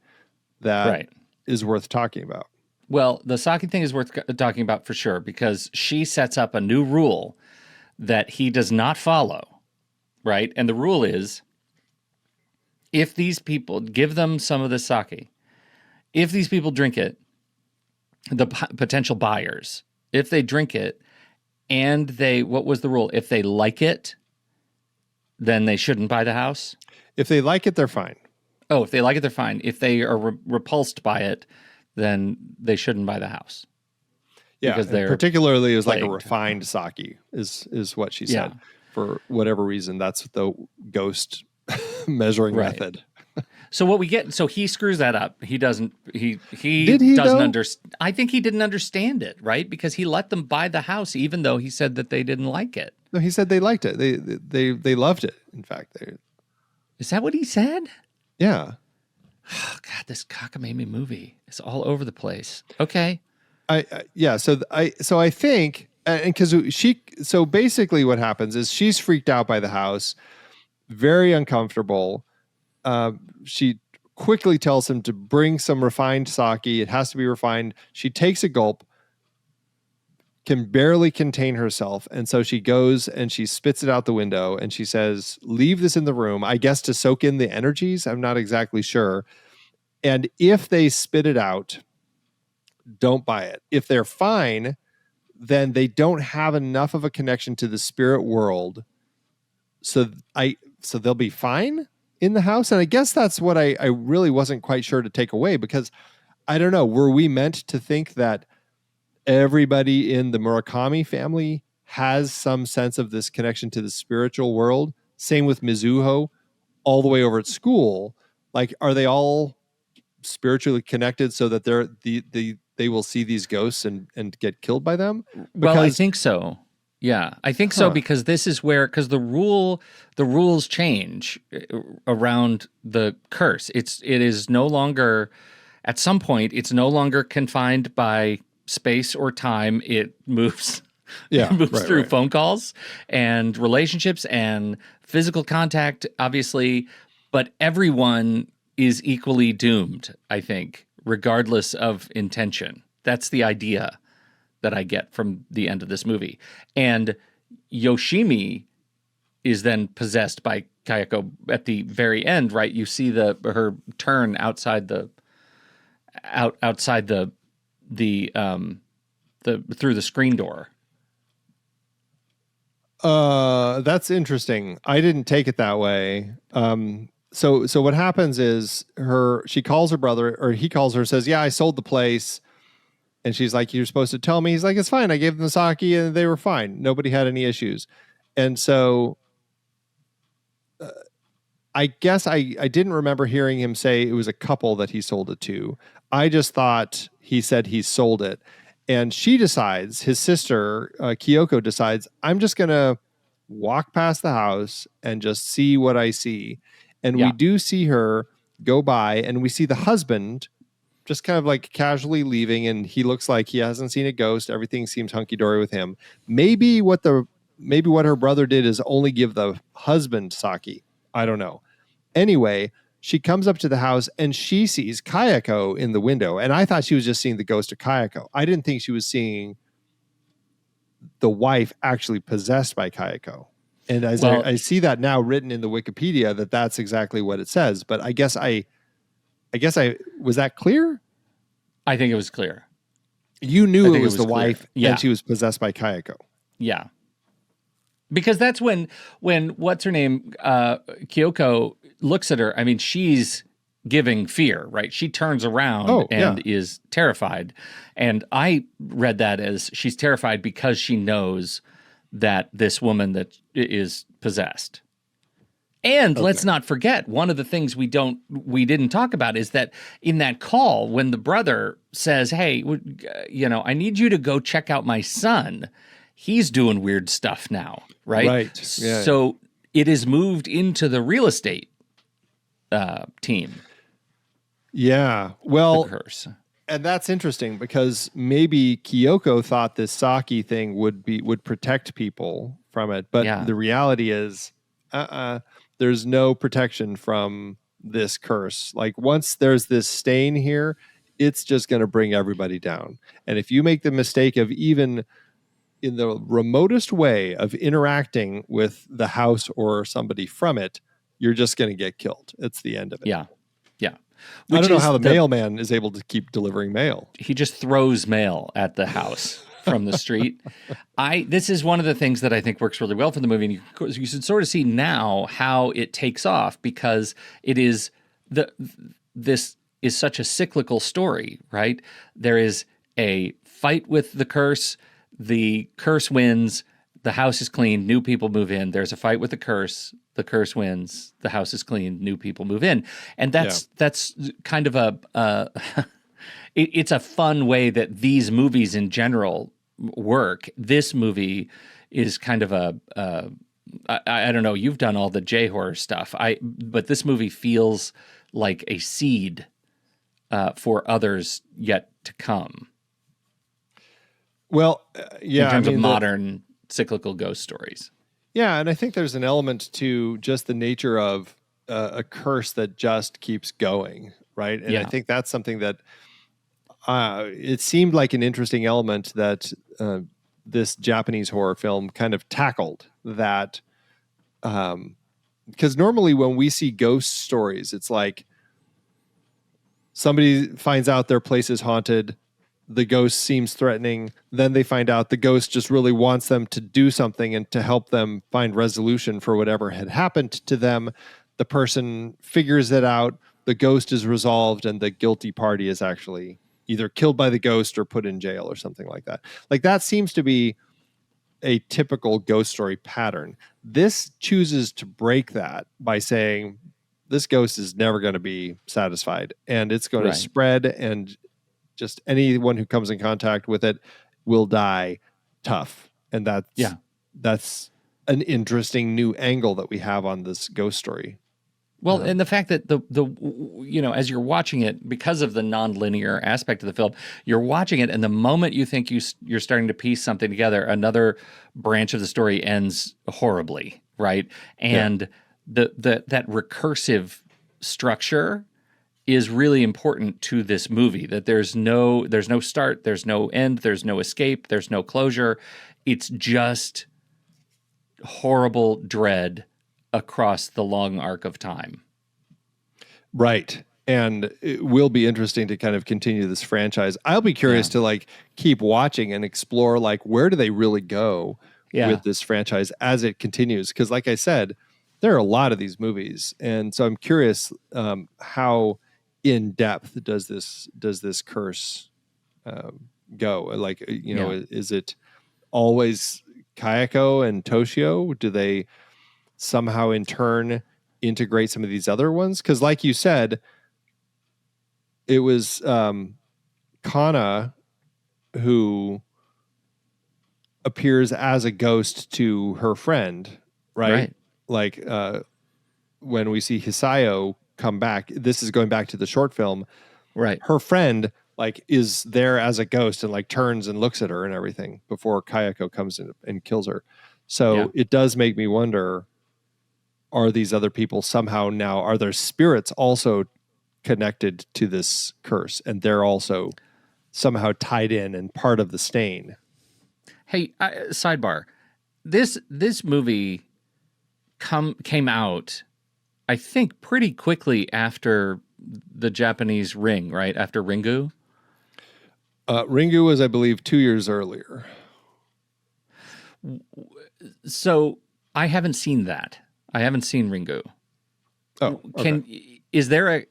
that is worth talking about. Well, the Saki thing is worth talking about for sure, because she sets up a new rule that he does not follow, right? And the rule is, if these people, give them some of the sake, if these people drink it, the potential buyers, if they drink it and what was the rule? If they like it, then they shouldn't buy the house? If they like it, they're fine. Oh, if they like it, they're fine. If they are repulsed by it, then they shouldn't buy the house. Yeah, because particularly it was like a refined sake is what she said. For whatever reason, that's the ghost measuring method. So what we get, so he screws that up. He doesn't. He Did he, doesn't though? understand. I think he didn't understand it, right? Because he let them buy the house, even though he said that they didn't like it. No, he said they liked it. They loved it. In fact, Is that what he said? yeah. Oh God, this cockamamie movie is all over the place. Okay. Yeah. So I think, and because so basically what happens is she's freaked out by the house, very uncomfortable. She quickly tells him to bring some refined sake. It has to be refined. She takes a gulp, can barely contain herself. And so she goes and she spits it out the window and she says, leave this in the room, I guess to soak in the energies. I'm not exactly sure. And if they spit it out, don't buy it. If they're fine, then they don't have enough of a connection to the spirit world. So they'll be fine in the house. And I guess that's what I really wasn't quite sure to take away, because I don't know, were we meant to think that everybody in the Murakami family has some sense of this connection to the spiritual world? Same with Mizuho, all the way over at school. Like, are they all spiritually connected so that they will see these ghosts and get killed by them? Well, I Because think so. Yeah, I think so, because this is where, because the rules change around the curse. It is no longer, at some point, it's no longer confined by space or time. It moves. Yeah, it moves right, through right. phone calls and relationships and physical contact, obviously, but everyone is equally doomed, I think, regardless of intention. That's the idea that I get from the end of this movie. And Yoshimi is then possessed by Kayako at the very end, right? You see her turn outside outside the through the screen door. That's interesting. I didn't take it that way. So what happens is she calls her brother, or he calls her, says, "Yeah, I sold the place." And she's like, "You're supposed to tell me." He's like, "It's fine. I gave them the sake and they were fine. Nobody had any issues." And so I guess I didn't remember hearing him say it was a couple that he sold it to. I just thought he said he sold it. And she decides, his sister, Kayako, decides, I'm just going to walk past the house and just see what I see. And we Yeah. do see her go by, and we see the husband just kind of like casually leaving, and he looks like he hasn't seen a ghost. Everything seems hunky-dory with him. Maybe what her brother did is only give the husband sake. I don't know. Anyway, she comes up to the house and she sees Kayako in the window. And I thought she was just seeing the ghost of Kayako. I didn't think she was seeing the wife actually possessed by Kayako. And as I see that now written in the Wikipedia, that's exactly what it says. But I guess I was that clear? I think it was clear. You knew it was the clear. wife, Yeah. and she was possessed by Kayako. Yeah. Because that's when what's her name, Kayako looks at her. I mean, she's giving fear, right? She turns around and is terrified. And I read that as she's terrified because she knows that this woman that is possessed. And let's not forget, one of the things we didn't talk about is that in that call, when the brother says, "Hey, I need you to go check out my son. He's doing weird stuff now," right? Right. Yeah. So it is moved into the real estate team. Yeah. Well, The curse. and that's interesting because maybe Kayako thought this sake thing would protect people from it, but the reality is, there's no protection from this curse. Like, once there's this stain here, it's just going to bring everybody down. And if you make the mistake of even in the remotest way of interacting with the house or somebody from it, you're just going to get killed. It's the end of it. Yeah. Yeah. I don't know how the mailman is able to keep delivering mail. He just throws mail at the house from the street. This is one of the things that I think works really well for the movie. And you should sort of see now how it takes off, because it is this is such a cyclical story, right? There is a fight with the curse wins, the house is clean, new people move in. There's a fight with the curse wins, the house is clean, new people move in, and that's kind of it's a fun way that these movies in general work. This movie is kind of I don't know. You've done all the J horror stuff. But this movie feels like a seed for others yet to come. Well, in terms of modern cyclical ghost stories. Yeah, and I think there's an element to just the nature of a curse that just keeps going, right? And I think that's something that it seemed like an interesting element that this Japanese horror film kind of tackled that. Because normally when we see ghost stories, it's like somebody finds out their place is haunted, the ghost seems threatening, then they find out the ghost just really wants them to do something and to help them find resolution for whatever had happened to them. The person figures it out, the ghost is resolved, and the guilty party is actually either killed by the ghost or put in jail or something like that. Like, that seems to be a typical ghost story pattern. This chooses to break that by saying this ghost is never going to be satisfied, and it's going to spread, and just anyone who comes in contact with it will die tough. And that's an interesting new angle that we have on this ghost story. Well, and the fact that as you're watching it, because of the nonlinear aspect of the film, you're watching it, and the moment you think you're starting to piece something together, another branch of the story ends horribly, right? And that recursive structure is really important to this movie. That there's no start, there's no end, there's no escape, there's no closure. It's just horrible dread across the long arc of time. Right. And it will be interesting to kind of continue this franchise. I'll be curious to keep watching and explore where do they really go with this franchise as it continues. Because like I said, there are a lot of these movies. And so I'm curious how in depth does this curse go? Is it always Kayako and Toshio? Do they somehow in turn integrate some of these other ones? Because like you said, it was Kana who appears as a ghost to her friend, right? When we see Hisayo come back, this is going back to the short film, right? Her friend is there as a ghost and turns and looks at her and everything before Kayako comes in and kills her. So it does make me wonder, are these other people somehow now, are their spirits also connected to this curse, and they're also somehow tied in and part of the stain? Hey, sidebar. This movie came out, I think, pretty quickly after the Japanese Ring, right? After Ringu? Ringu was, I believe, 2 years earlier. So I haven't seen that. I haven't seen Ringu. Oh, okay. Is there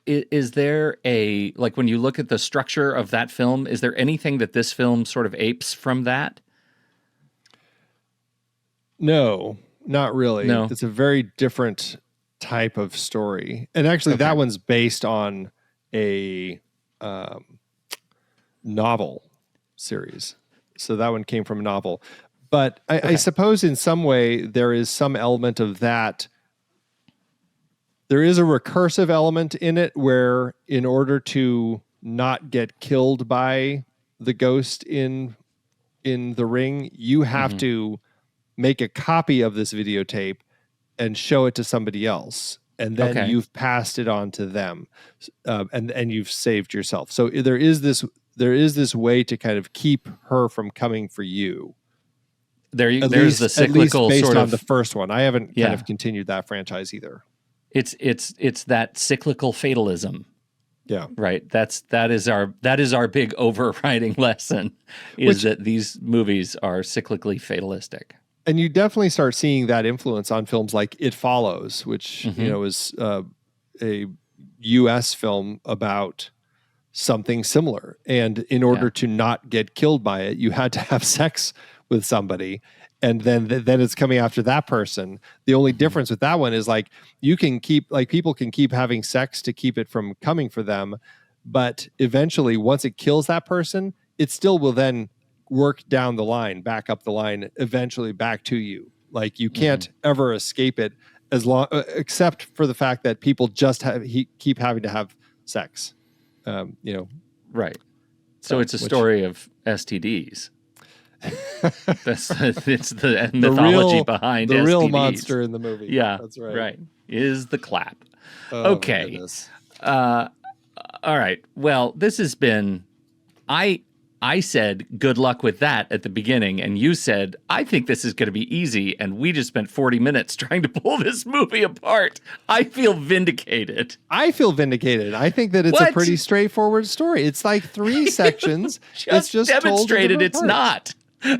a when you look at the structure of that film, is there anything that this film sort of apes from that? No, not really. No. It's a very different type of story. And actually that one's based on a novel series. So that one came from a novel. But I suppose in some way there is some element of that. There is a recursive element in it where, in order to not get killed by the ghost in the ring, you have to make a copy of this videotape and show it to somebody else. And then you've passed it on to them, and you've saved yourself. So there is this way to kind of keep her from coming for you. There's the cyclical, at least based sort on of the first one. I haven't kind of continued that franchise either. It's that cyclical fatalism. Yeah. Right. That is our big overriding lesson, is that these movies are cyclically fatalistic. And you definitely start seeing that influence on films like It Follows, which is a US film about something similar. And in order to not get killed by it, you had to have sex with somebody. and then it's coming after that person. The only difference with that one is like you can keep like people can keep having sex to keep it from coming for them, but eventually once it kills that person, it still will then work down the line, back up the line, eventually back to you. Like you can't ever escape it as long, except for the fact that people just keep having to have sex. Right. So it's a story of STDs. It's the mythology behind the STDs. real monster in the movie. Yeah, that's right. Right. Is the clap. Oh, okay. All right. Well, this has been. I said good luck with that at the beginning, and you said I think this is going to be easy, and we just spent 40 minutes trying to pull this movie apart. I feel vindicated. I think that it's a pretty straightforward story. It's like 3 sections. It's just demonstrated it's not.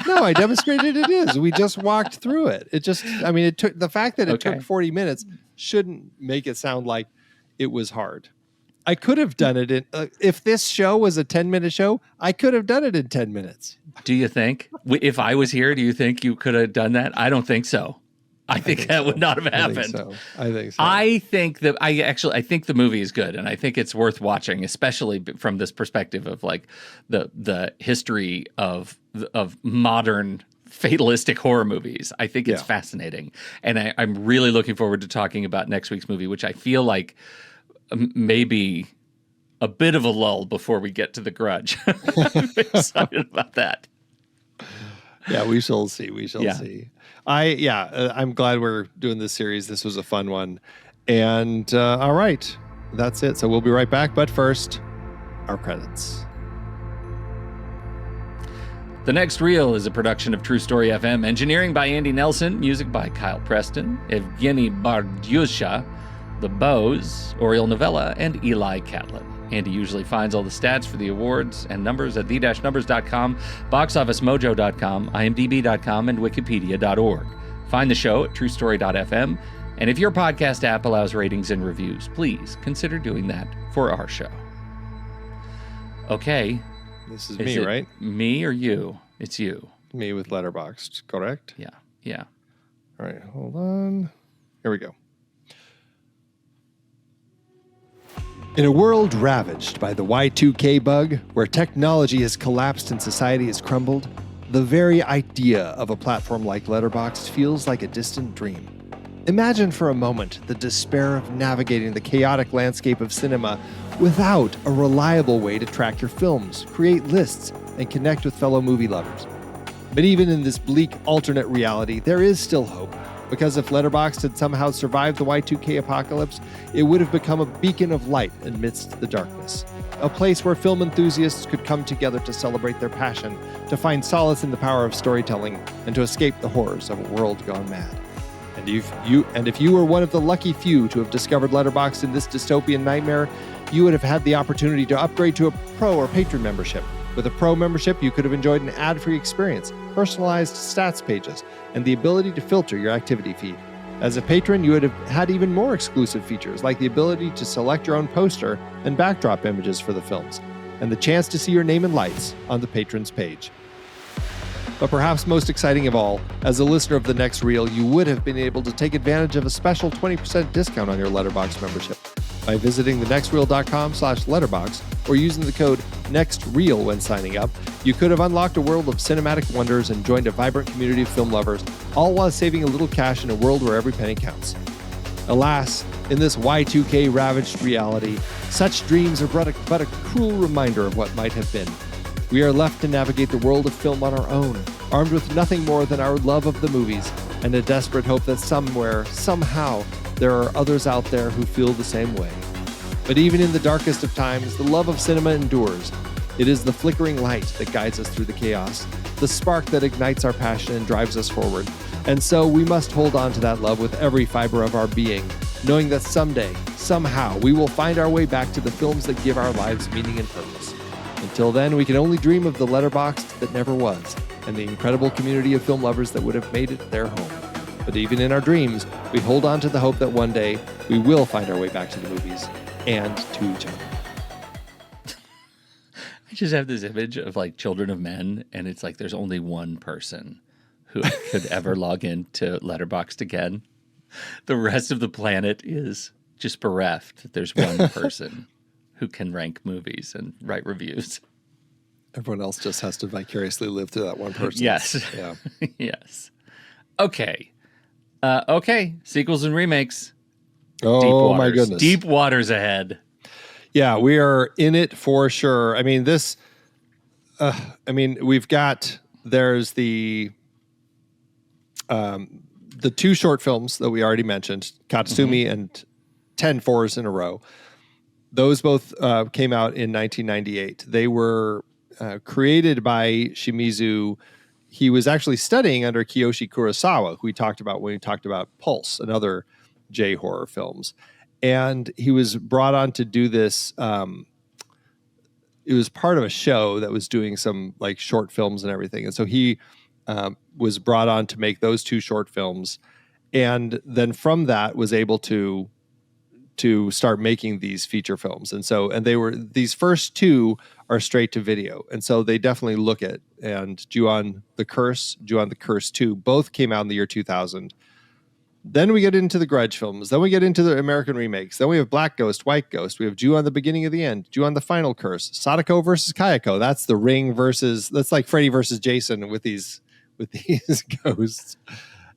No, I demonstrated it is. We just walked through it. It took the fact that it took 40 minutes shouldn't make it sound like it was hard. I could have done it in, if this show was a 10-minute show, I could have done it in 10 minutes. Do you think? If I was here, do you think you could have done that? I don't think so. I think that would not have happened. I think so. I think the movie is good, and I think it's worth watching, especially from this perspective of like the history of modern fatalistic horror movies. I think it's fascinating, and I'm really looking forward to talking about next week's movie, which I feel like maybe a bit of a lull before we get to The Grudge. I'm excited about that. Yeah, we shall see. See. I'm glad we're doing this series. This was a fun one. And all right, that's it. So we'll be right back. But first, our credits. The Next Reel is a production of True Story FM. Engineering by Andy Nelson. Music by Kyle Preston, Evgeny Bardyusha, The Bows, Oriel Novella, and Eli Catlin. Andy usually finds all the stats for the awards and numbers at the-numbers.com, boxofficemojo.com, imdb.com, and wikipedia.org. Find the show at truestory.fm, and if your podcast app allows ratings and reviews, please consider doing that for our show. Okay. This is me, right? Me or you? It's you. Me with Letterboxd, correct? Yeah. All right, hold on. Here we go. In a world ravaged by the Y2K bug, where technology has collapsed and society has crumbled, the very idea of a platform like Letterboxd feels like a distant dream. Imagine for a moment the despair of navigating the chaotic landscape of cinema without a reliable way to track your films, create lists, and connect with fellow movie lovers. But even in this bleak alternate reality, there is still hope. Because if Letterboxd had somehow survived the Y2K apocalypse, it would have become a beacon of light amidst the darkness. A place where film enthusiasts could come together to celebrate their passion, to find solace in the power of storytelling, and to escape the horrors of a world gone mad. And if you were one of the lucky few to have discovered Letterboxd in this dystopian nightmare, you would have had the opportunity to upgrade to a Pro or Patron membership. With a Pro membership, you could have enjoyed an ad-free experience, personalized stats pages, and the ability to filter your activity feed. As a patron, you would have had even more exclusive features, like the ability to select your own poster and backdrop images for the films, and the chance to see your name in lights on the patrons page. But perhaps most exciting of all, as a listener of The Next Reel, you would have been able to take advantage of a special 20% discount on your Letterboxd membership by visiting thenextreel.com/letterbox or using the code NEXTREEL when signing up. You could have unlocked a world of cinematic wonders and joined a vibrant community of film lovers, all while saving a little cash in a world where every penny counts. Alas, in this Y2K ravaged reality, such dreams are but a cruel reminder of what might have been. We are left to navigate the world of film on our own, armed with nothing more than our love of the movies and a desperate hope that somewhere, somehow, there are others out there who feel the same way. But even in the darkest of times, the love of cinema endures. It is the flickering light that guides us through the chaos, the spark that ignites our passion and drives us forward. And so we must hold on to that love with every fiber of our being, knowing that someday, somehow, we will find our way back to the films that give our lives meaning and purpose. Until then, we can only dream of the Letterboxd that never was, and the incredible community of film lovers that would have made it their home. But even in our dreams, we hold on to the hope that one day we will find our way back to the movies and to each other. I just have this image of like Children of Men, and it's like there's only one person who could ever log into Letterboxd again. The rest of the planet is just bereft that there's one person who can rank movies and write reviews. Everyone else just has to vicariously live through that one person. Yes. Yeah. Yes. Okay. Okay. Sequels and remakes. Oh, my goodness. Deep waters ahead. Yeah, we are in it for sure. I mean, we've got, there's the two short films that we already mentioned, Katsumi and 10 Fours in a Row. Those both came out in 1998. They were created by Shimizu. He was actually studying under Kiyoshi Kurosawa, who we talked about when we talked about Pulse, another J-horror films. And he was brought on to do this. It was part of a show that was doing some like short films and everything. And so he was brought on to make those two short films. And then from that was able to start making these feature films. And these first two are straight to video. And so they definitely look at, and Ju-on the Curse 2, both came out in the year 2000. Then we get into the Grudge films. Then we get into the American remakes. Then we have Black Ghost, White Ghost. We have Ju-on the Beginning of the End, Ju-on the Final Curse, Sadako versus Kayako. That's the Ring that's like Freddy versus Jason with these ghosts.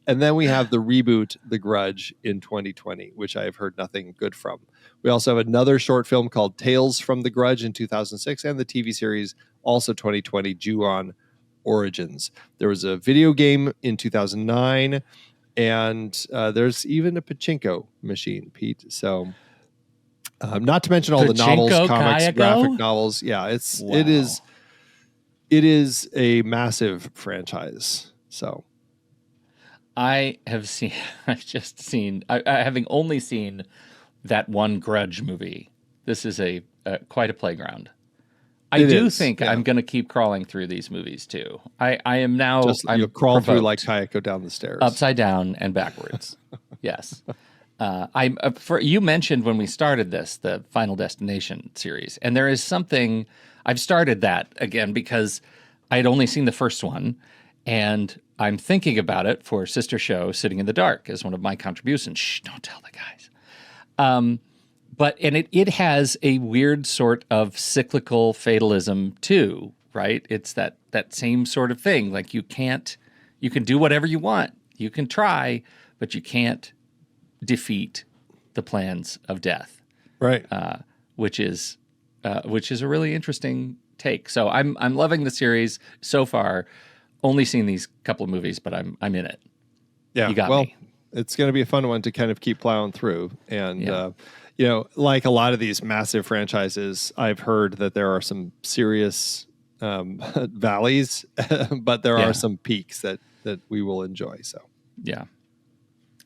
And then we have the reboot, The Grudge, in 2020, which I have heard nothing good from. We also have another short film called Tales from the Grudge in 2006, and the TV series, also 2020, Ju-on Origins. There was a video game in 2009, and there's even a pachinko machine, Pete. So, not to mention all the novels, comics, Kayako? graphic novels. Yeah, it is a massive franchise. So. Having only seen that one Grudge movie. This is quite a playground. I do think I'm going to keep crawling through these movies too. I am now. You'll crawl through like Kayako down the stairs, upside down and backwards. Yes. You mentioned when we started this, the Final Destination series, and there is something. I've started that again because I had only seen the first one, and I'm thinking about it for Sister Show Sitting in the Dark as one of my contributions. Shh, don't tell the guys. But it has a weird sort of cyclical fatalism too, right? It's that same sort of thing. Like you can do whatever you want. You can try, but you can't defeat the plans of death. Right. Which is a really interesting take. So I'm loving the series so far. Only seen these couple of movies, but I'm in it. Yeah, you got me. It's going to be a fun one to kind of keep plowing through. And, like a lot of these massive franchises, I've heard that there are some serious valleys, but there are some peaks that we will enjoy. So, yeah.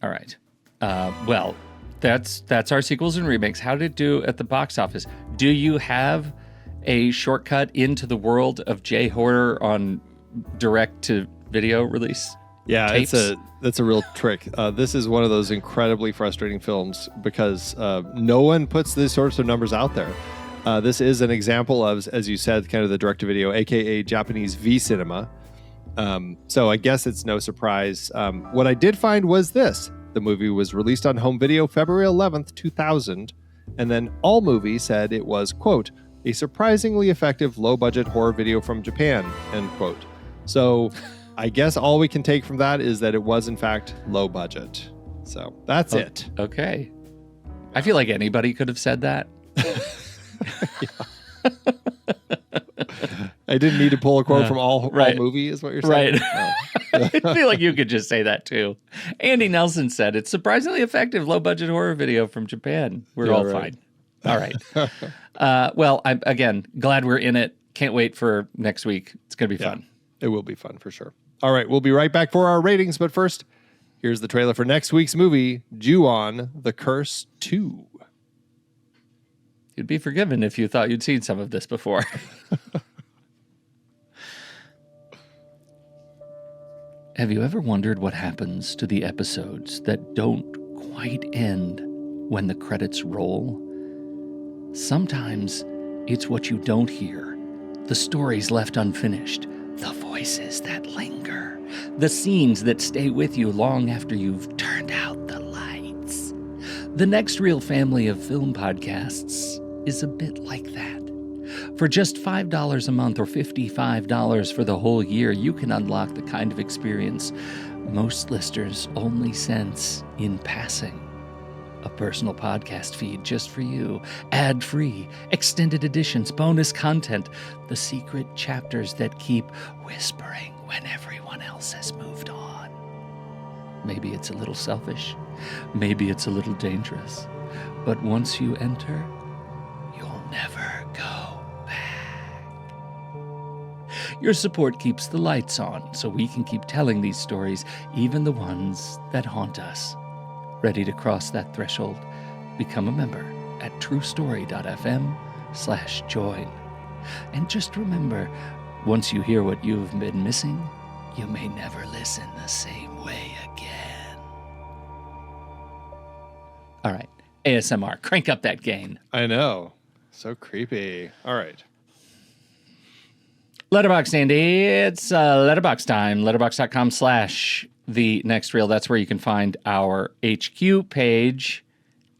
All right. Well, that's our sequels and remakes. How did it do at the box office? Do you have a shortcut into the world of J-horror on direct to video release? Yeah, tapes? that's a real trick. This is one of those incredibly frustrating films because no one puts these sorts of numbers out there. This is an example of, as you said, kind of the direct to video, aka Japanese V cinema. So I guess it's no surprise. What I did find was this: the movie was released on home video February 11th, 2000, and then AllMovie said it was, quote, a surprisingly effective low-budget horror video from Japan, end quote. So I guess all we can take from that is that it was, in fact, low budget. So that's it. Okay. I feel like anybody could have said that. I didn't need to pull a quote from all movie, is what you're saying? Right. No. I feel like you could just say that, too. Andy Nelson said, it's surprisingly effective low-budget horror video from Japan. We're all fine. All right. Well, I'm, again, glad we're in it. Can't wait for next week. It's going to be fun. It will be fun for sure. All right, we'll be right back for our ratings, but first, here's the trailer for next week's movie, Ju-on the Curse 2. You'd be forgiven if you thought you'd seen some of this before. Have you ever wondered what happens to the episodes that don't quite end when the credits roll? Sometimes it's what you don't hear, the stories left unfinished, the voices that linger, the scenes that stay with you long after you've turned out the lights. The Next Reel family of film podcasts is a bit like that. For just $5 a month or $55 for the whole year, you can unlock the kind of experience most listeners only sense in passing. A personal podcast feed just for you, ad-free, extended editions, bonus content, the secret chapters that keep whispering when everyone else has moved on. Maybe it's a little selfish, maybe it's a little dangerous, but once you enter, you'll never go back. Your support keeps the lights on, so we can keep telling these stories, even the ones that haunt us. Ready to cross that threshold? Become a member at truestory.fm/join. And just remember, once you hear what you've been missing, you may never listen the same way again. All right, ASMR, crank up that gain. I know. So creepy. All right. Letterboxd, Andy. It's Letterboxd time. Letterboxd.com/The Next Reel. That's where you can find our HQ page.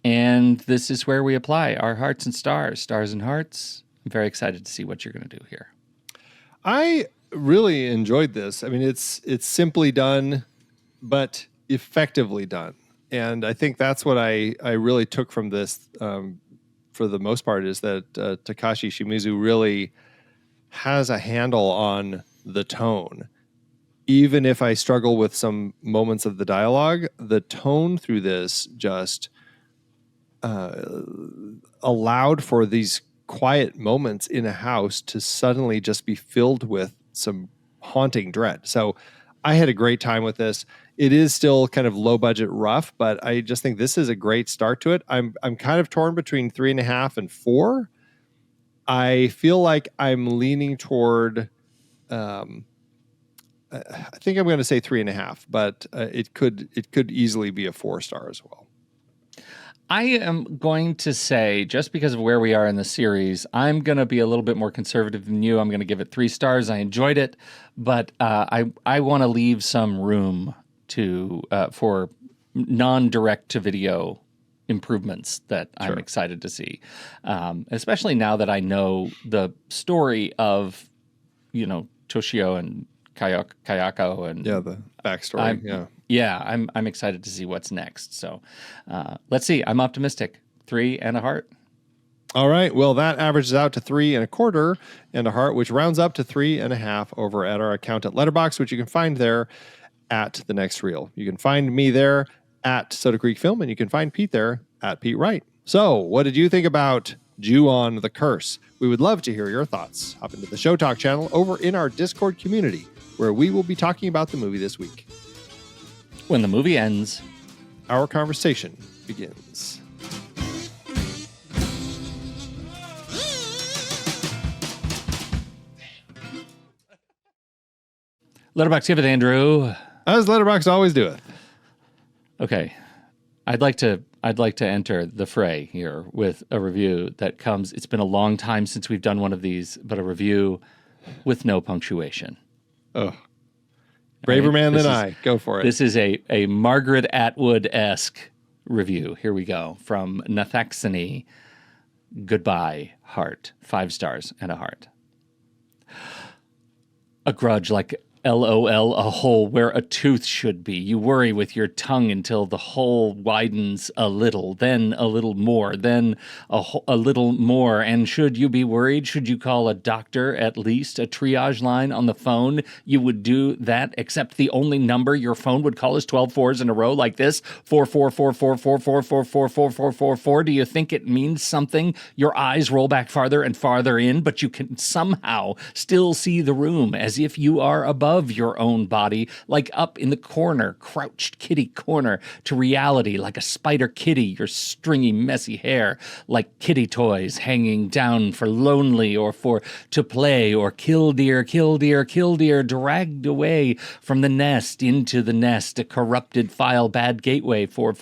And this is where we apply our hearts and stars, stars and hearts. I'm very excited to see what you're going to do here. I really enjoyed this. I mean, it's simply done, but effectively done. And I think that's what I really took from this for the most part, is that Takashi Shimizu really has a handle on the tone. Even if I struggle with some moments of the dialogue, the tone through this just allowed for these quiet moments in a house to suddenly just be filled with some haunting dread. So I had a great time with this. It is still kind of low budget rough, but I just think this is a great start to it. I'm kind of torn between 3.5 and 4. I feel like I'm leaning toward, I think I'm going to say 3.5, but it could easily be a 4-star as well. I am going to say, just because of where we are in the series, I'm going to be a little bit more conservative than you. I'm going to give it 3 stars. I enjoyed it, but I want to leave some room for non-direct-to-video improvements that Sure. I'm excited to see, especially now that I know the story of, Toshio and Kayako and Yeah, the backstory. I'm excited to see what's next. So let's see. I'm optimistic. 3 and a heart. All right. Well, that averages out to 3.25 and a heart, which rounds up to 3.5 over at our account at Letterboxd, which you can find there at The Next Reel. You can find me there at Soda Creek Film, and you can find Pete there at Pete Wright. So, what did you think about Ju-on the Curse? We would love to hear your thoughts. Hop into the Show Talk channel over in our Discord community, where we will be talking about the movie this week. When the movie ends, our conversation begins. Letterboxd, give it, Andrew. As Letterboxd always doeth. Okay, I'd like to enter the fray here with a review that comes. It's been a long time since we've done one of these, but a review with no punctuation. Oh, braver man than I. Go for it. This is a Margaret Atwood-esque review. Here we go from Nathaxany. Goodbye, heart. 5 stars and a heart. A grudge like LOL, a hole where a tooth should be. You worry with your tongue until the hole widens a little, then a little more, then a little more. And should you be worried, should you call a doctor, at least a triage line on the phone? You would do that, except the only number your phone would call is 12 fours in a row like this. 4444444444444. Do you think it means something? Your eyes roll back farther and farther in, but you can somehow still see the room as if you are above of your own body, like up in the corner, crouched kitty corner, to reality, like a spider kitty, your stringy, messy hair, like kitty toys hanging down for lonely or for to play, or kill deer, kill deer, kill deer, dragged away from the nest into the nest, a corrupted file, bad gateway, for a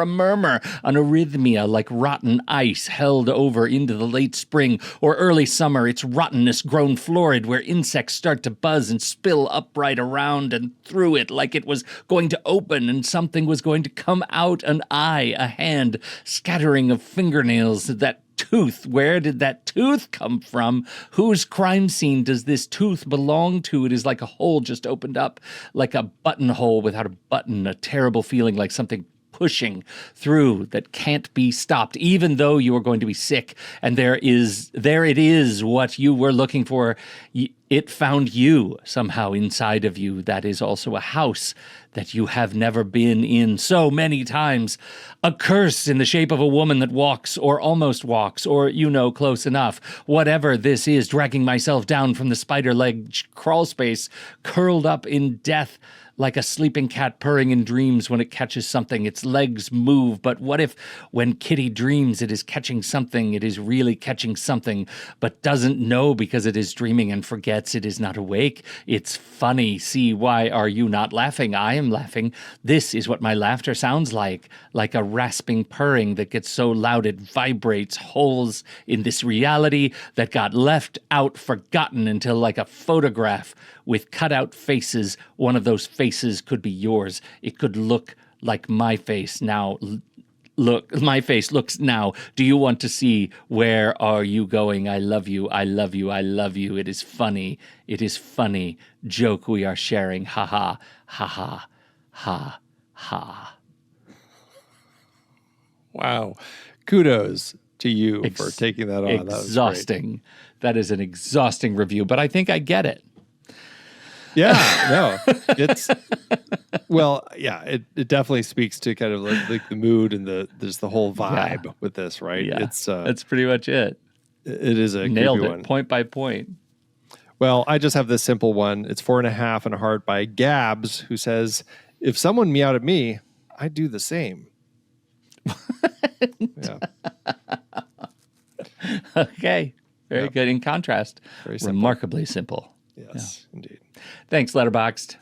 murmur, an arrhythmia like rotten ice held over into the late spring or early summer, its rottenness grown florid, where insects start to buzz and spill upright around and through it like it was going to open and something was going to come out, an eye, a hand, scattering of fingernails, that tooth. Where did that tooth come from? Whose crime scene does this tooth belong to? It is like a hole just opened up, like a buttonhole without a button, a terrible feeling like something pushing through that can't be stopped, even though you are going to be sick. And there it is, what you were looking for. It found you somehow inside of you. That is also a house that you have never been in so many times. A curse in the shape of a woman that walks or almost walks, or, close enough. Whatever this is, dragging myself down from the spider leg crawl space, curled up in death, like a sleeping cat purring in dreams when it catches something. Its legs move, but what if when Kitty dreams it is catching something, it is really catching something, but doesn't know because it is dreaming and forgets it is not awake? It's funny. See, why are you not laughing? I am laughing. This is what my laughter sounds like a rasping purring that gets so loud it vibrates holes in this reality that got left out, forgotten until, like a photograph with cutout faces, one of those faces could be yours. It could look like my face now. Look, my face looks now. Do you want to see? Where are you going? I love you. I love you. I love you. It is funny. It is funny. Joke we are sharing. Ha ha. Ha ha. Ha ha. Wow. Kudos to you for taking that on. Exhausting. That is an exhausting review, but I think I get it. Yeah, no, it definitely speaks to kind of like the mood and there's the whole vibe with this, right? Yeah, that's pretty much it. It is a nailed creepy it one. Point by point. Well, I just have this simple one. It's 4.5 and a heart by Gabs, who says, if someone meowed at me, I'd do the same. Yeah. Okay. Very good. In contrast, very simple. remarkably simple. Yes, indeed. Thanks, Letterboxd.